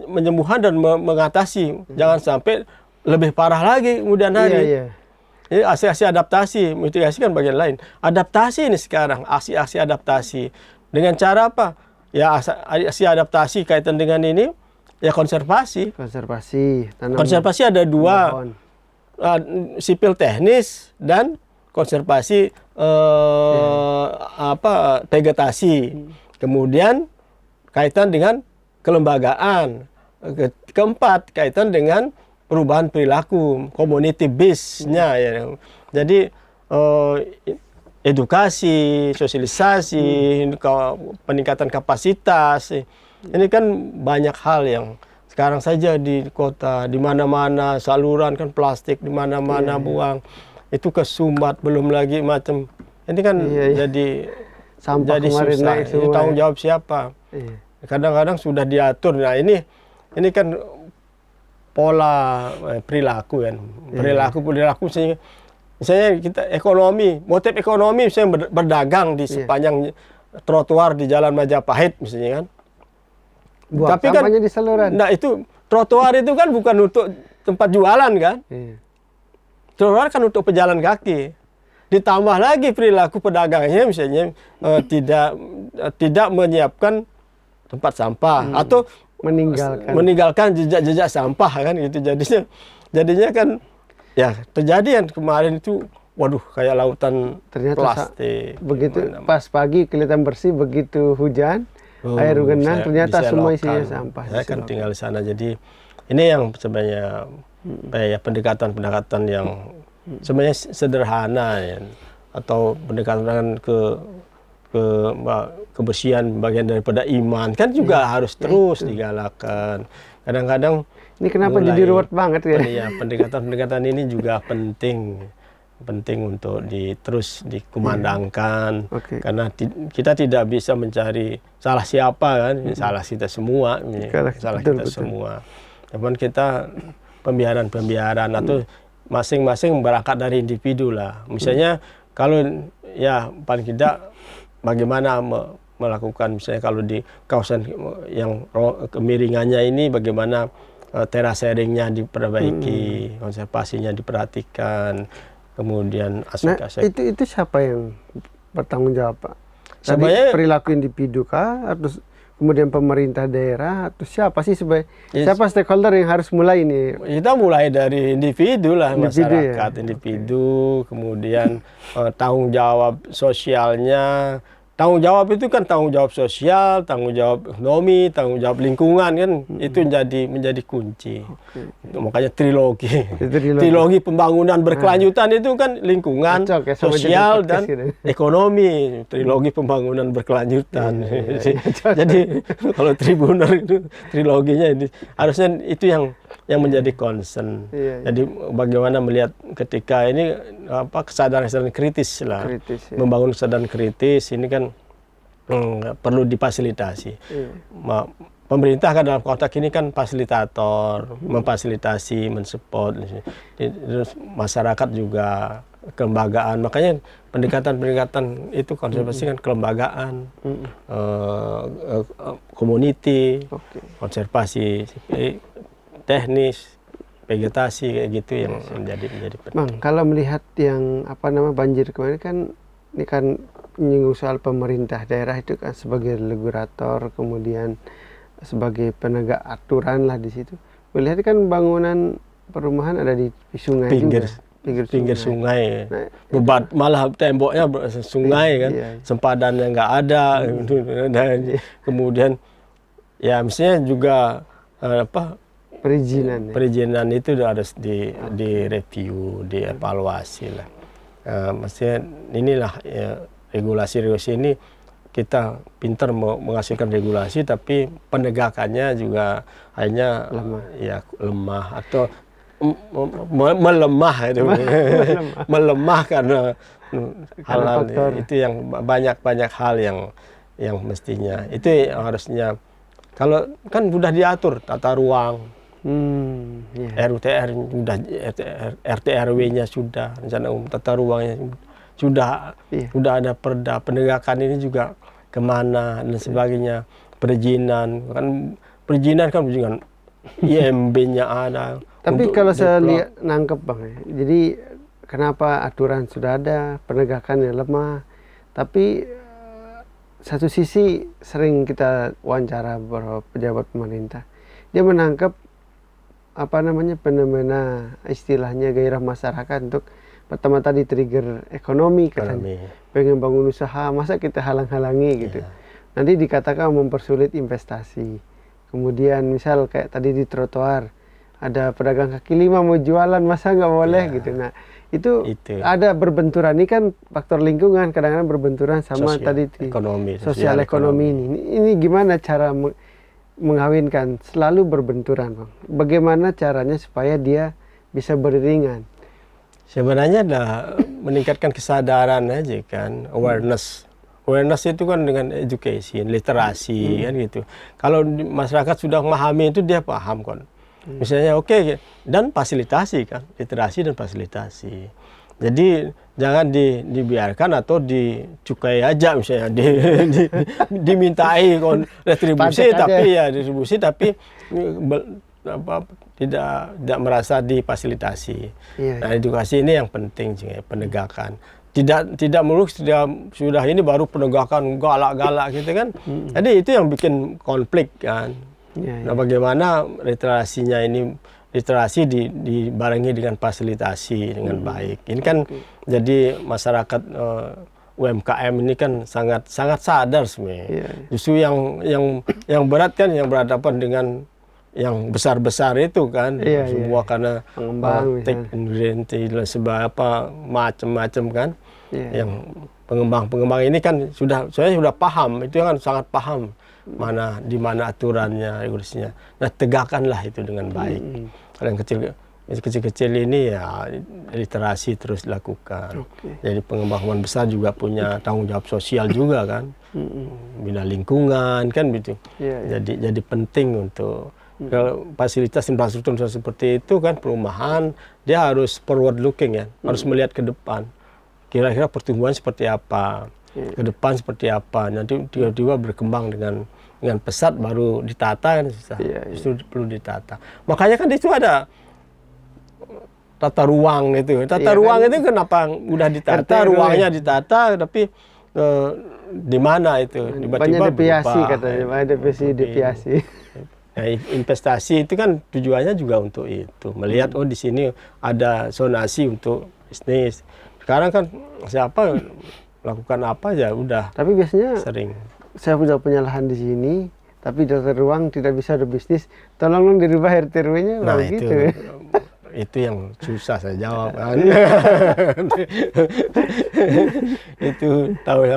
S2: penyembuhan dan mengatasi. Jangan sampai lebih parah lagi kemudian hari. Jadi aksi-aksi adaptasi, mitigasi kan bagian lain. Adaptasi ini sekarang, aksi-aksi adaptasi. Dengan cara apa? Ya aksi adaptasi kaitan dengan ini ya konservasi. Konservasi ada dua, sipil teknis dan konservasi vegetasi. Kemudian kaitan dengan kelembagaan. Keempat kaitan dengan perubahan perilaku, community base-nya ya. Jadi edukasi, sosialisasi, peningkatan kapasitas. Ini kan banyak hal yang sekarang saja di kota, di mana-mana saluran kan plastik, di mana-mana buang. Itu kesumbat, belum lagi macam ini kan jadi
S3: sampah
S2: jadi
S3: kemarin
S2: susah.
S3: naik semua.
S2: Tanggung jawab siapa? Kadang-kadang sudah diatur. Nah ini kan pola perilaku kan, perilaku misalnya kita ekonomi, motif ekonomi misalnya berdagang di sepanjang trotoar di Jalan Majapahit misalnya kan. Tapi kan
S3: di saluran.
S2: Nah itu trotoar itu kan bukan untuk tempat jualan kan. Trotoar kan untuk pejalan kaki. Ditambah lagi perilaku pedagangnya misalnya tidak menyiapkan tempat sampah atau meninggalkan jejak-jejak sampah kan gitu. Jadinya kan ya terjadi yang kemarin itu waduh kayak lautan plastik.
S3: Begitu pas pagi kelihatan bersih, begitu hujan air genang ternyata semua isinya sampah.
S2: Saya kan tinggal di sana, jadi ini yang sebenarnya pendekatan yang sebenarnya sederhana ya, atau pendekatan kebersihan bagian daripada iman kan juga harus terus digalakkan. Kadang-kadang
S3: Ini kenapa jadi ruwet banget ya?
S2: Iya, pendekatan-pendekatan ini juga penting untuk terus dikumandangkan. Karena kita tidak bisa mencari salah siapa kan, salah kita semua, salah kita semua. Cuman kita pembiaran atau masing-masing berangkat dari individu lah. Misalnya kalau ya paling tidak bagaimana melakukan, misalnya kalau di kawasan yang kemiringannya ini bagaimana terasering-nya diperbaiki, konservasinya diperhatikan, kemudian aspek-aspek.
S3: Nah, itu siapa yang bertanggung jawab, Pak?
S2: Sebenarnya
S3: perilaku individu kah, atau kemudian pemerintah daerah, atau siapa sih siapa stakeholder yang harus mulai ini?
S2: Kita mulai dari individu lah, masyarakat,
S3: ya?
S2: individu, kemudian tanggung jawab sosialnya. Tanggung jawab itu kan tanggung jawab sosial, tanggung jawab ekonomi, tanggung jawab lingkungan kan, itu menjadi kunci. Makanya trilogi pembangunan berkelanjutan itu kan lingkungan, sosial dan ekonomi. Trilogi pembangunan berkelanjutan. Jadi kalau Tribunner itu triloginya ini harusnya itu yang menjadi concern. Jadi bagaimana melihat ketika ini kesadaran kritis lah, membangun kesadaran kritis ini kan perlu difasilitasi. Pemerintah kan dalam konteks ini kan fasilitator, memfasilitasi, mensupport. Terus masyarakat juga kelembagaan. Makanya pendekatan itu konservasi kan kelembagaan, community, konservasi teknis, vegetasi kayak gitu yang menjadi penting.
S3: Bang, kalau melihat yang banjir kemarin kan, ini kan menyinggung soal pemerintah daerah itu kan sebagai regulator, kemudian sebagai penegak aturan lah di situ. Melihat kan bangunan perumahan ada di sungai pinggir sungai.
S2: Nah, malah temboknya sungai kan, sempadannya nggak ada. Kemudian ya misalnya juga perizinan itu harus direview, dievaluasi lah. Maksudnya inilah regulasi ini kita pintar menghasilkan regulasi, tapi penegakannya juga hanya lemah atau melemah itu. Melemah karena hal-hal itu yang banyak hal yang mestinya itu harusnya, kalau kan sudah diatur tata ruang, RUTR sudah, RT RW-nya sudah, rencana umum tata ruangnya sudah ada perda, penegakan ini juga kemana dan sebagainya. Perizinan kan IMB-nya ada.
S3: Tapi kalau saya lihat nangkep Bang, jadi kenapa aturan sudah ada, penegakannya lemah, tapi satu sisi sering kita wawancara beberapa pejabat pemerintah, dia menangkap fenomena istilahnya gairah masyarakat untuk pertama tadi trigger ekonomi katanya, pengen bangun usaha, masa kita halang-halangi gitu. Nanti dikatakan mempersulit investasi. Kemudian misal kayak tadi di trotoar ada pedagang kaki lima mau jualan, masa nggak boleh gitu. Nah itu ada berbenturan, ini kan faktor lingkungan kadang-kadang berbenturan sama sosial ekonomi ini. Ini gimana cara mengawinkan, selalu berbenturan Bang? Bagaimana caranya supaya dia bisa beriringan?
S2: Sebenarnya adalah meningkatkan kesadaran aja kan, awareness itu kan dengan education, literasi kan gitu. Kalau masyarakat sudah memahami itu, dia paham kan. Misalnya dan fasilitasi kan, literasi dan fasilitasi. Jadi jangan dibiarkan atau dicukai aja, misalnya dimintai retribusi tapi tidak merasa difasilitasi. Nah, edukasi ini yang penting juga, penegakan. Tidak melulu sudah ini baru penegakan galak-galak gitu kan. Jadi itu yang bikin konflik kan. Nah, bagaimana literasi dibarengi dengan fasilitasi dengan baik. Ini kan jadi masyarakat UMKM ini kan sangat sadar sebenarnya. Justru yang berat kan yang berhadapan dengan yang besar-besar itu kan,
S3: Iya,
S2: semua
S3: iya.
S2: karena
S3: Pengembang
S2: take ingredient dan sebagainya apa macam-macam kan.
S3: Iya.
S2: Yang pengembang ini kan saya sudah paham, itu kan sangat paham di mana aturannya, regulasinya. Nah, tegakkanlah itu dengan baik. Kalau yang kecil-kecil ini ya literasi terus dilakukan. Jadi pengembang besar juga punya tanggung jawab sosial juga kan, bina lingkungan kan gitu. Jadi penting untuk kalau fasilitas infrastruktur seperti itu kan, perumahan dia harus forward looking ya, harus melihat ke depan. Kira-kira pertumbuhan seperti apa, ke depan seperti apa. Nanti tiba-tiba berkembang dengan pesat baru ditata kan susah. Justru perlu ditata. Makanya kan itu ada tata ruang itu. Tata ruang itu kenapa udah ditata, ruangnya ditata, tapi di mana itu
S3: Banyak
S2: tiba-tiba
S3: deviasi
S2: berubah.
S3: katanya, banyak deviasi.
S2: Nah, investasi itu kan tujuannya juga untuk itu, melihat oh di sini ada zonasi untuk bisnis. Sekarang kan siapa lakukan apa ya udah.
S3: Tapi biasanya
S2: sering.
S3: Saya punya lahan di sini, tapi tata ruang tidak bisa berbisnis. Tolong dong dirubah RT RW-nya.
S2: Nah
S3: gitu.
S2: itu yang susah saya jawab kan. Itu tahu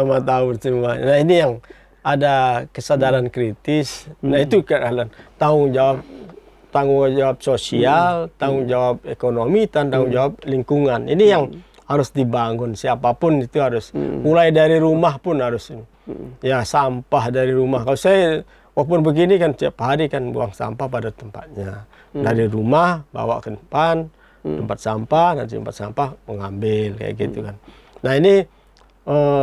S2: semua. Nah ini yang ada kesadaran kritis. Nah itu kan tanggung jawab sosial, tanggung jawab ekonomi, tanggung jawab lingkungan. Ini yang harus dibangun, siapapun itu harus mulai dari rumah pun harus ya, sampah dari rumah. Kalau saya walaupun begini kan tiap hari kan buang sampah pada tempatnya, dari rumah bawa ke depan tempat sampah, nanti tempat sampah mengambil kayak gitu kan. Nah ini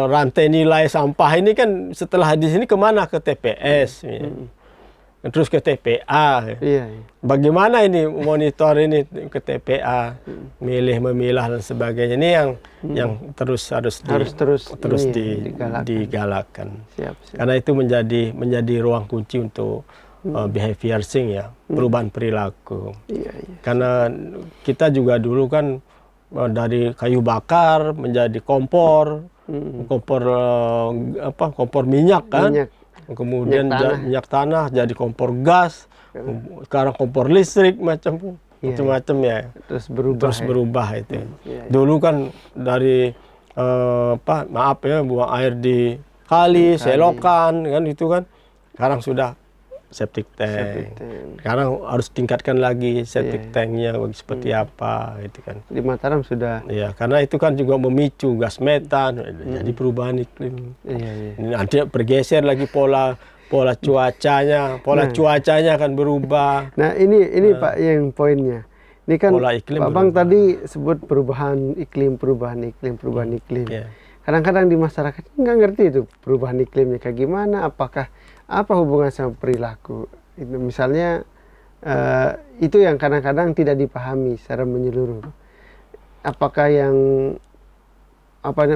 S2: rantai nilai sampah ini kan setelah di sini kemana, ke TPS ya. Terus ke TPA. Bagaimana ini monitor ini ke TPA, memilah dan sebagainya. Ini yang terus harus digalakkan.
S3: Siap.
S2: Karena itu menjadi ruang kunci untuk behavior change ya, perubahan perilaku. Karena kita juga dulu kan dari kayu bakar menjadi kompor minyak kan. Kemudian minyak tanah jadi kompor gas, sekarang kompor listrik macam-macam ya. Terus berubah itu. Dulu kan dari buang air di kali, selokan kan itu kan. Sekarang sudah septic tank. Sekarang harus tingkatkan lagi septic tanknya seperti apa gitu kan.
S3: Di Mataram sudah.
S2: Iya, karena itu kan juga memicu gas metan, jadi perubahan iklim. Nanti bergeser lagi pola cuacanya, cuacanya akan berubah.
S3: Nah ini Pak yang poinnya. Ini kan Pak Bang tadi sebut perubahan iklim. Kadang-kadang di masyarakat nggak ngerti itu perubahan iklimnya kayak gimana, apa hubungan sama perilaku. Misalnya itu yang kadang-kadang tidak dipahami secara menyeluruh. Apakah yang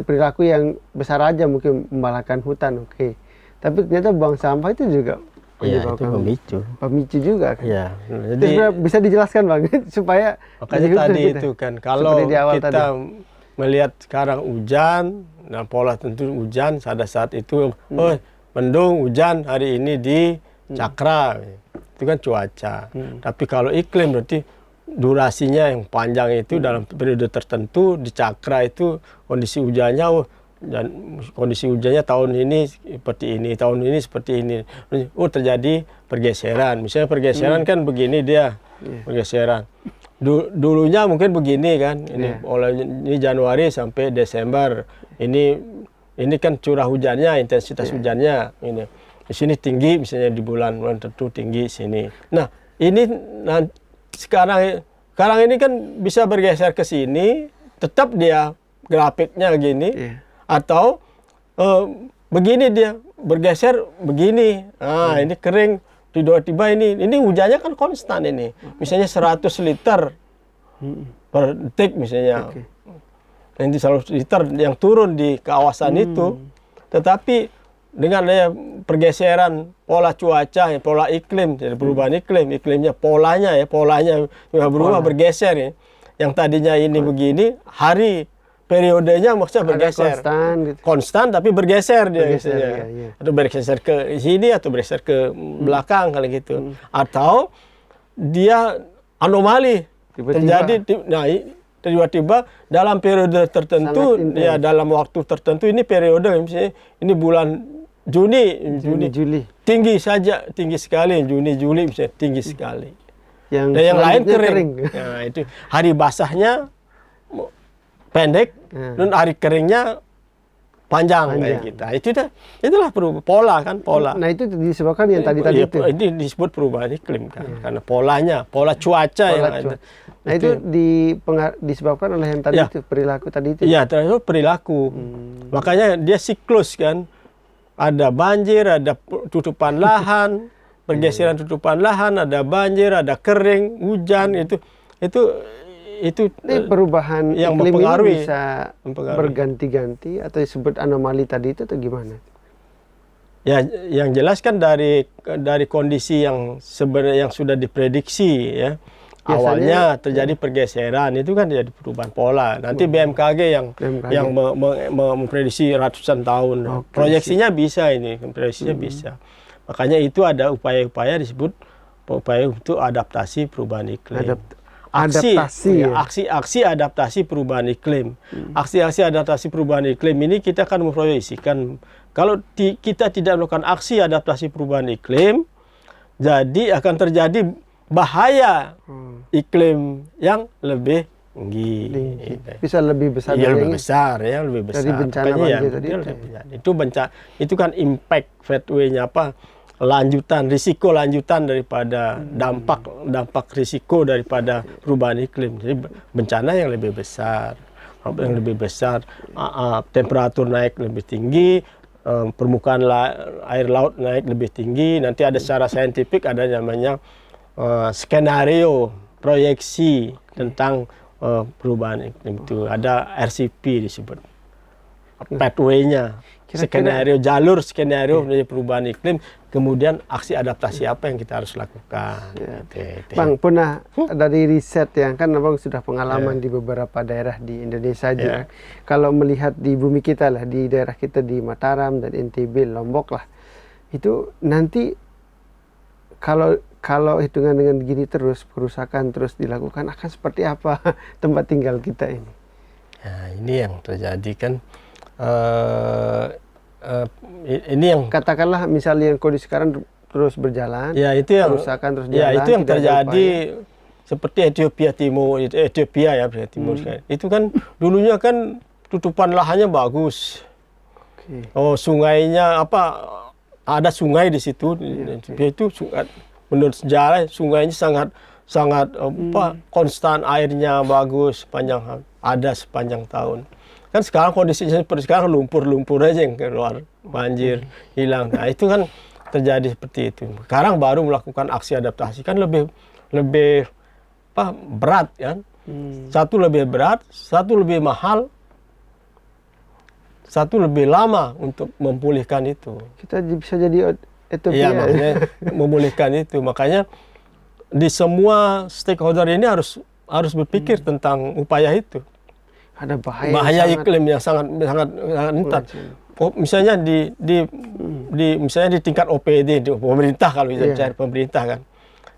S3: perilaku yang besar aja mungkin membalakan hutan, oke. Tapi ternyata buang sampah itu juga pemicu juga kan.
S2: Ya,
S3: jadi bisa dijelaskan Bang supaya
S2: makanya tadi itu kan kalau kita melihat sekarang hujan, nah pola tentu hujan pada saat itu mendung, hujan hari ini di Cakra, itu kan cuaca. Tapi kalau iklim berarti durasinya yang panjang itu dalam periode tertentu di Cakra itu kondisi hujannya tahun ini seperti ini, tahun ini seperti ini. Terjadi pergeseran. Misalnya pergeseran kan begini dia, pergeseran. Dulunya mungkin begini kan, ini Januari sampai Desember. Ini kan curah hujannya, intensitas hujannya ini. Di sini tinggi, misalnya di bulan tertentu tinggi sini. Nah, ini sekarang ini kan bisa bergeser ke sini, tetap dia grafiknya gini, atau begini dia bergeser begini. Nah, ini kering, tiba-tiba ini hujannya kan konstan ini. Misalnya 100 liter per detik misalnya. Nanti 100 liter yang turun di kawasan itu, tetapi dengan adanya pergeseran pola cuaca, pola iklim, jadi perubahan iklimnya polanya berubah, bergeser ya. Yang tadinya ini begini, periodenya maksudnya bergeser, konstan tapi bergeser dia, atau bergeser ke sini atau bergeser ke belakang kali gitu, atau dia anomali terjadi. Nah, tiba-tiba dalam periode tertentu, ya dalam waktu tertentu, ini periode misalnya ini bulan Juli tinggi sekali, Juni Juli misalnya tinggi sekali. Dan yang lain kering. Nah, itu hari basahnya pendek, dan hari keringnya panjang. Kayak gitu. Itulah pola.
S3: Nah, itu disebabkan yang tadi itu.
S2: Ini disebut perubahan iklim kan, karena pola cuaca yang ada.
S3: Nah, itu disebabkan oleh yang tadi itu, perilaku tadi itu.
S2: Iya, itu perilaku. Makanya dia siklus kan. Ada banjir, ada tutupan lahan, pergeseran tutupan lahan, ada banjir, ada kering, hujan, itu
S3: perubahan
S2: yang
S3: iklim
S2: mempengaruhi,
S3: ini bisa berganti-ganti atau disebut anomali tadi itu atau gimana?
S2: Ya, yang jelas kan dari kondisi yang sebenarnya yang sudah diprediksi ya. Biasanya, awalnya terjadi pergeseran, itu kan jadi perubahan pola. Nanti BMKG yang memprediksi ratusan tahun. Proyeksinya bisa ini, prediksinya bisa. Makanya itu ada upaya-upaya disebut upaya untuk adaptasi perubahan iklim. Aksi adaptasi perubahan iklim. Aksi-aksi adaptasi perubahan iklim ini kita akan memproyeksikan kalau kita tidak melakukan aksi adaptasi perubahan iklim, jadi akan terjadi bahaya iklim yang lebih tinggi.
S3: Bisa lebih besar
S2: lebih besar.
S3: Dari bencana banjir tadi.
S2: Itu kan impact fathway-nya apa? Risiko lanjutan daripada dampak risiko daripada perubahan iklim. Jadi bencana yang lebih besar. Temperatur naik lebih tinggi, permukaan air laut naik lebih tinggi. Nanti ada secara saintifik ada namanya skenario proyeksi tentang perubahan iklim itu. Ada RCP disebut. Pathway-nya. Jalur skenario dari perubahan iklim, kemudian aksi adaptasi apa yang kita harus lakukan.
S3: Bang, pernah dari riset yang kan Abang sudah pengalaman di beberapa daerah di Indonesia juga. Kalau melihat di bumi kita lah, di daerah kita di Mataram dan NTB, Lombok lah, itu nanti kalau hitungan dengan gini terus, kerusakan terus dilakukan, akan seperti apa tempat tinggal kita ini?
S2: Nah, ini yang terjadi kan. Ini yang
S3: katakanlah misalnya yang kondisi sekarang terus berjalan, kerusakan terus jalan.
S2: Itu yang terjadi seperti Ethiopia Timur, itu kan dulunya kan tutupan lahannya bagus. Sungainya ada sungai di situ. Itu menurut sejarah sungainya sangat konstan, airnya bagus, sepanjang tahun. Kan sekarang kondisinya seperti sekarang lumpur aja yang keluar, banjir, hilang. Nah, itu kan terjadi seperti itu. Sekarang baru melakukan aksi adaptasi kan lebih berat kan. Satu lebih berat, satu lebih mahal, satu lebih lama untuk memulihkan itu.
S3: Kita bisa jadi Ethiopia.
S2: Iya, makanya memulihkan itu. Makanya di semua stakeholder ini harus berpikir tentang upaya itu.
S3: Ada
S2: bahaya iklim yang sangat rentan. Misalnya misalnya di tingkat OPD, di pemerintah, kalau bisa bicara pemerintah kan.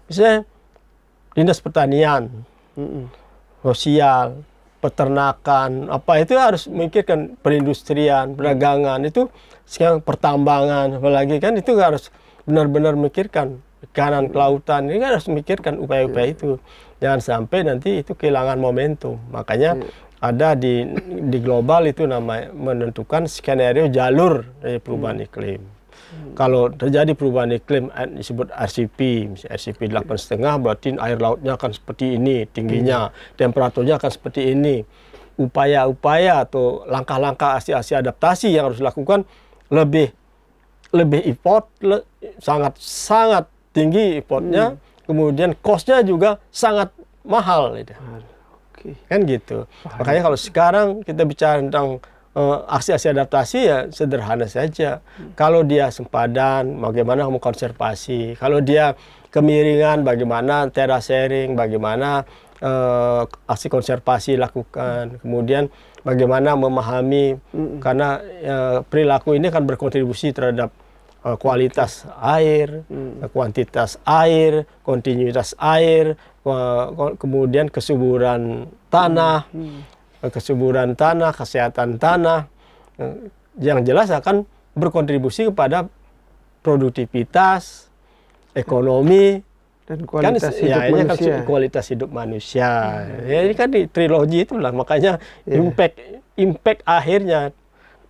S2: Misalnya dinas pertanian, sosial, peternakan, itu harus memikirkan perindustrian, perdagangan, itu sekarang pertambangan, apalagi kan itu harus benar-benar memikirkan kanan kelautan, ini kan harus memikirkan upaya-upaya itu. Jangan sampai nanti itu kehilangan momentum. Makanya ada di global itu namanya menentukan skenario jalur dari perubahan iklim. Kalau terjadi perubahan iklim disebut RCP, misalnya RCP 8,5 berarti air lautnya akan seperti ini tingginya, temperaturnya akan seperti ini. Upaya-upaya atau langkah-langkah aksi-aksi adaptasi yang harus dilakukan lebih effort, sangat tinggi effortnya, kemudian cost-nya juga sangat mahal gitu. Kan gitu. Makanya kalau sekarang kita bicara tentang aksi-aksi adaptasi ya sederhana saja. Kalau dia sempadan, bagaimana mengkonservasi. Kalau dia kemiringan, bagaimana terasering, bagaimana aksi konservasi lakukan. Kemudian bagaimana memahami, karena perilaku ini akan berkontribusi terhadap kualitas air, kuantitas air, kontinuitas air, kemudian kesuburan tanah, kesehatan tanah, yang jelas akan berkontribusi kepada produktivitas, ekonomi,
S3: dan kualitas hidup manusia.
S2: Kan kualitas hidup manusia. Ya, ini kan di trilogi itulah, makanya impact akhirnya,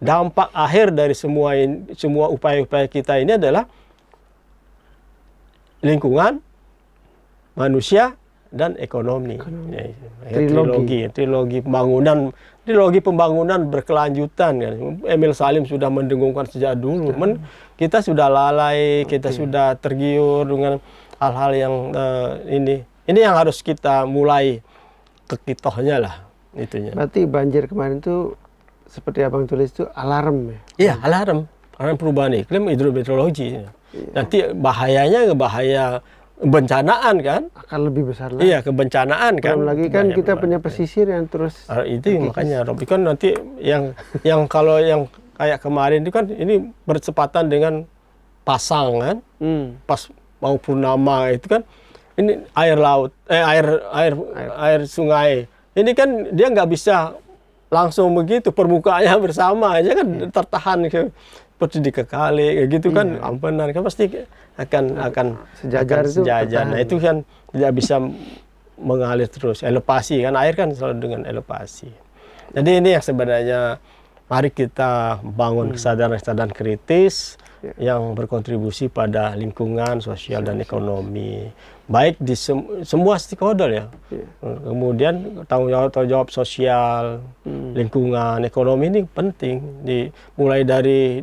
S2: dampak akhir dari semua upaya-upaya kita ini adalah lingkungan, manusia, dan ekonomi. Ya, trilogi pembangunan berkelanjutan kan. Emil Salim sudah mendengungkan sejak dulu. Kita sudah lalai, kita sudah tergiur dengan hal-hal yang ini yang harus kita mulai kekitohnya lah itunya.
S3: Berarti banjir kemarin itu seperti abang tulis itu alarm ya?
S2: Iya, alarm perubahan iklim hidrometeorologi. Nanti bahayanya bahaya kebencanaan kan?
S3: Akan lebih besar lagi.
S2: Iya, kebencanaan kan.
S3: Belum lagi kan kita punya pesisir yang terus.
S2: Itu makanya Robi kan nanti yang kalau yang kayak kemarin itu kan ini bertepatan dengan pasang kan, pas mau purnama itu kan ini air laut, air sungai. Ini kan dia nggak bisa langsung begitu permukaannya bersama aja kan tertahan seperti di kekali kayak gitu kan, ampenan kan pasti akan sejajar. Nah itu kan tidak bisa mengalir terus, elevasi kan, air kan selalu dengan elevasi. Jadi ini yang sebenarnya mari kita bangun kesadaran kritis yang berkontribusi pada lingkungan, sosial, dan ekonomi. Baik di semua stakeholder ya. Kemudian tanggung jawab sosial, lingkungan, ekonomi ini penting. Mulai dari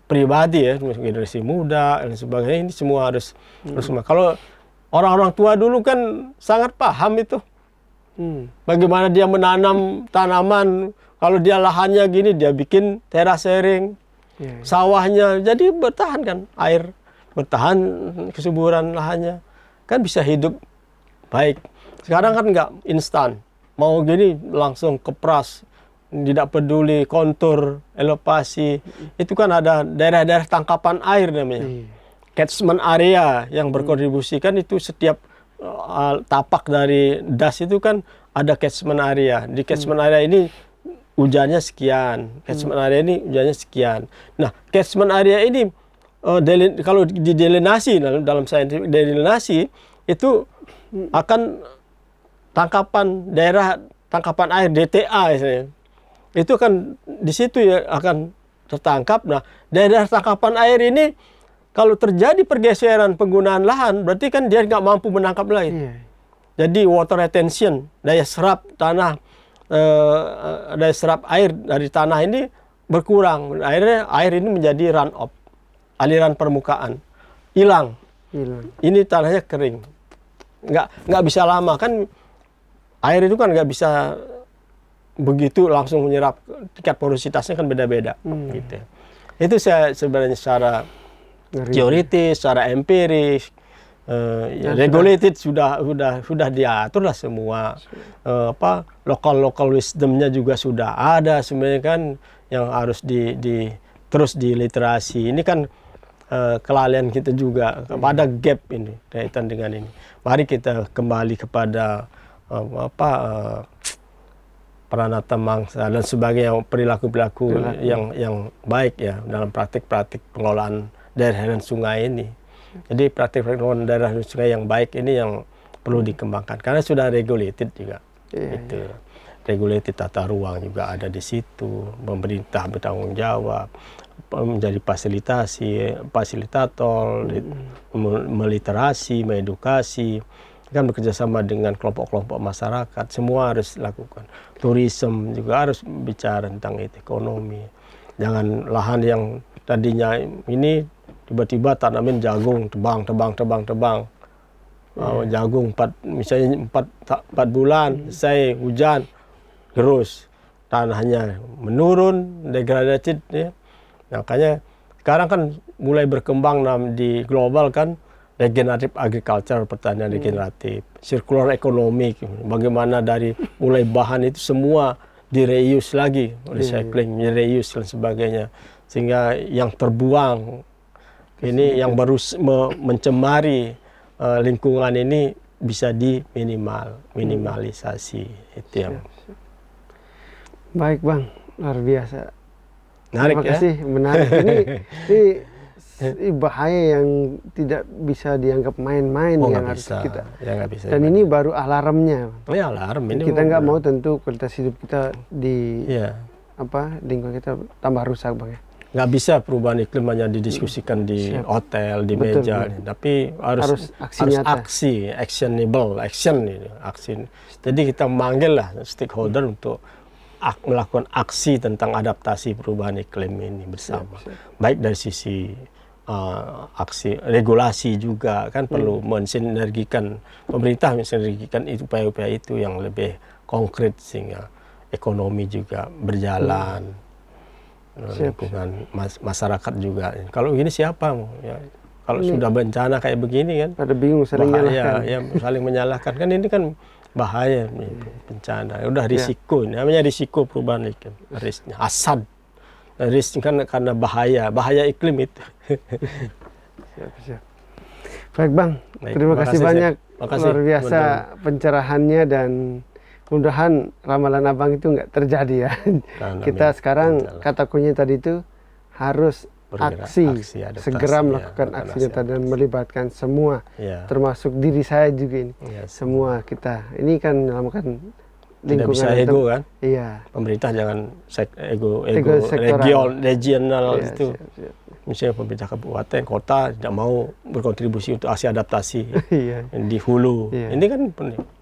S2: pribadi ya, generasi muda dan sebagainya, ini semua harus kalau orang-orang tua dulu kan sangat paham itu. Bagaimana dia menanam tanaman, kalau dia lahannya gini dia bikin terasering. Sawahnya jadi bertahan kan air, bertahan kesuburan lahannya, kan bisa hidup baik. Sekarang kan nggak instan, mau gini langsung kepras, tidak peduli kontur, elevasi. Itu kan ada daerah-daerah tangkapan air namanya, catchment area yang berkontribusi kan itu setiap tapak dari das itu kan ada catchment area. Di catchment area ini hujannya sekian, catchment area ini hujannya sekian. Nah, catchment area ini kalau didelinasi dalam saintifik delinasi itu akan daerah tangkapan air DTA misalnya. Itu kan di situ ya akan tertangkap. Nah, daerah tangkapan air ini kalau terjadi pergeseran penggunaan lahan berarti kan dia nggak mampu menangkap lagi. Jadi water retention, daya serap tanah, daya serap air dari tanah ini berkurang. Akhirnya air ini menjadi run off, aliran permukaan, hilang. Ini tanahnya kering, nggak bisa lama kan, air itu kan nggak bisa begitu langsung menyerap, tingkat porositasnya kan beda-beda. Gitu. Itu sebenarnya secara teoritis, secara empiris. Regulated sudah diatur lah semua, local wisdomnya juga sudah ada sebenarnya kan, yang harus terus diliterasi. Ini kan kelalaian kita juga, pada gap ini kaitan dengan ini. Mari kita kembali kepada Pranata Mangsa dan sebagainya, perilaku yang baik ya dalam praktik-praktik pengelolaan daerah dan sungai ini. Jadi praktik pengelolaan daerah dan sungai yang baik ini yang perlu dikembangkan karena sudah regulated juga. Itu regulated, tata ruang juga ada di situ, pemerintah bertanggung jawab, menjadi fasilitator, meliterasi, mengedukasi, kan bekerjasama dengan kelompok-kelompok masyarakat, semua harus lakukan. Tourism juga harus bicara tentang ekonomi. Jangan lahan yang tadinya ini tiba-tiba tanamin jagung, tebang. Jagung misalnya 4 bulan, selesai hujan, terus tanahnya menurun, degraded ya. Makanya sekarang kan mulai berkembang di global kan regenerative agriculture, pertanian regeneratif, circular economy, bagaimana dari mulai bahan itu semua direuse lagi, recycling, reuse dan sebagainya. sehingga yang terbuang ini yang baru mencemari lingkungan ini bisa minimalisasi. Itu yang
S3: Baik Bang, luar biasa.
S2: menarik.
S3: Terima kasih, menarik. Ini bahaya yang tidak bisa dianggap main-main yang
S2: nggak
S3: harus
S2: bisa.
S3: kita.
S2: Ya, nggak bisa.
S3: Dan ini baru alarmnya.
S2: Ya, alarm ini.
S3: Kita nggak mau tentu kualitas hidup kita di
S2: Ya.
S3: lingkungan kita tambah rusak Bang ya.
S2: Nggak bisa perubahan iklim hanya didiskusikan di hotel, di
S3: Betul,
S2: meja,
S3: betul.
S2: tapi harus
S3: aksi nyata.
S2: actionable, action ini, aksi. Jadi kita memanggil lah stakeholder untuk melakukan aksi tentang adaptasi perubahan iklim ini bersama. Baik dari sisi aksi regulasi juga kan perlu mensinergikan, pemerintah mensinergikan upaya-upaya itu yang lebih konkret sehingga ekonomi juga berjalan, lingkungan masyarakat juga. Kalau begini siapa ya? Kalau sudah bencana kayak begini kan
S3: Pada bingung saling nyalahkan.
S2: ya saling menyalahkan kan, ini kan bahaya nih, bencana. Udah risiko, namanya risiko perubahan iklim, risknya hasad. Risk kan karena bahaya iklim itu.
S3: Siap. Baik Bang,
S2: Baik,
S3: terima kasih banyak.
S2: Makasih,
S3: Luar biasa pencerahannya, dan mudah-mudahan ramalan Abang itu nggak terjadi ya. Kita sekarang kata kunci tadi itu harus aksi
S2: adaptasi,
S3: segera melakukan aksi nyata dan melibatkan semua, termasuk diri saya juga ini. Semua kita. Ini kan menyelamatkan
S2: tidak
S3: lingkungan.
S2: bisa ego kan?
S3: Iya.
S2: Pemerintah jangan ego
S3: sektoral.
S2: regional
S3: Iya,
S2: itu.
S3: siap.
S2: Misalnya pemerintah kabupaten, kota tidak mau berkontribusi untuk aksi adaptasi
S3: Iya.
S2: di hulu.
S3: Iya.
S2: Ini kan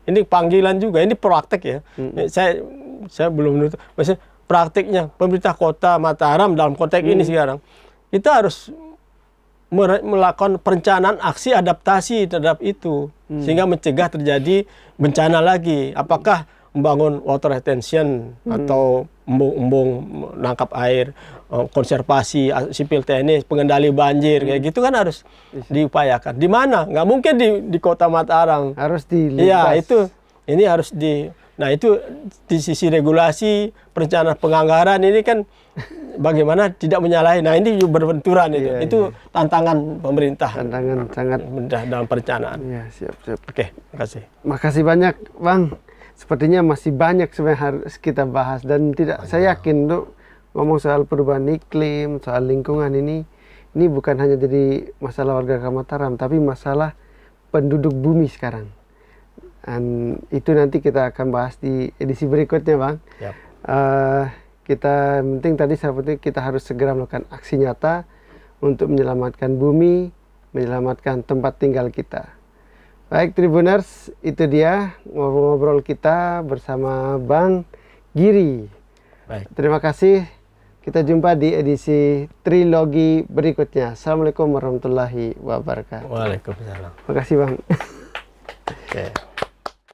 S2: ini panggilan juga, ini praktek ya. Saya belum menutup. Maksudnya prakteknya pemerintah kota Mataram dalam konteks ini sekarang, kita harus melakukan perencanaan aksi adaptasi terhadap itu sehingga mencegah terjadi bencana lagi. Apakah membangun water retention atau embung nangkap air, konservasi, sipil teknis, pengendali banjir, kayak gitu kan harus diupayakan. Di mana? Nggak mungkin di kota Mataram.
S3: Harus dilintas.
S2: Iya, ini harus nah itu di sisi regulasi, perencanaan penganggaran ini kan bagaimana tidak menyalahi. Nah ini berbenturan itu.
S3: Iya,
S2: Itu tantangan pemerintah.
S3: Tantangan sangat
S2: dalam perencanaan.
S3: Iya, siap.
S2: Oke, makasih.
S3: Makasih banyak Bang. Sepertinya masih banyak sebenarnya harus kita bahas, dan saya yakin untuk ngomong soal perubahan iklim, soal lingkungan ini bukan hanya jadi masalah warga Mataram, tapi masalah penduduk bumi sekarang. Dan itu nanti kita akan bahas di edisi berikutnya Bang.
S2: Yap.
S3: Kita penting tadi seperti kita harus segera melakukan aksi nyata untuk menyelamatkan bumi, menyelamatkan tempat tinggal kita. Baik Tribuners, itu dia ngobrol-ngobrol kita bersama Bang Giri.
S2: Baik.
S3: Terima kasih. Kita jumpa di edisi trilogi berikutnya. Assalamualaikum warahmatullahi wabarakatuh.
S2: Waalaikumsalam.
S3: Terima kasih Bang.
S2: Oke.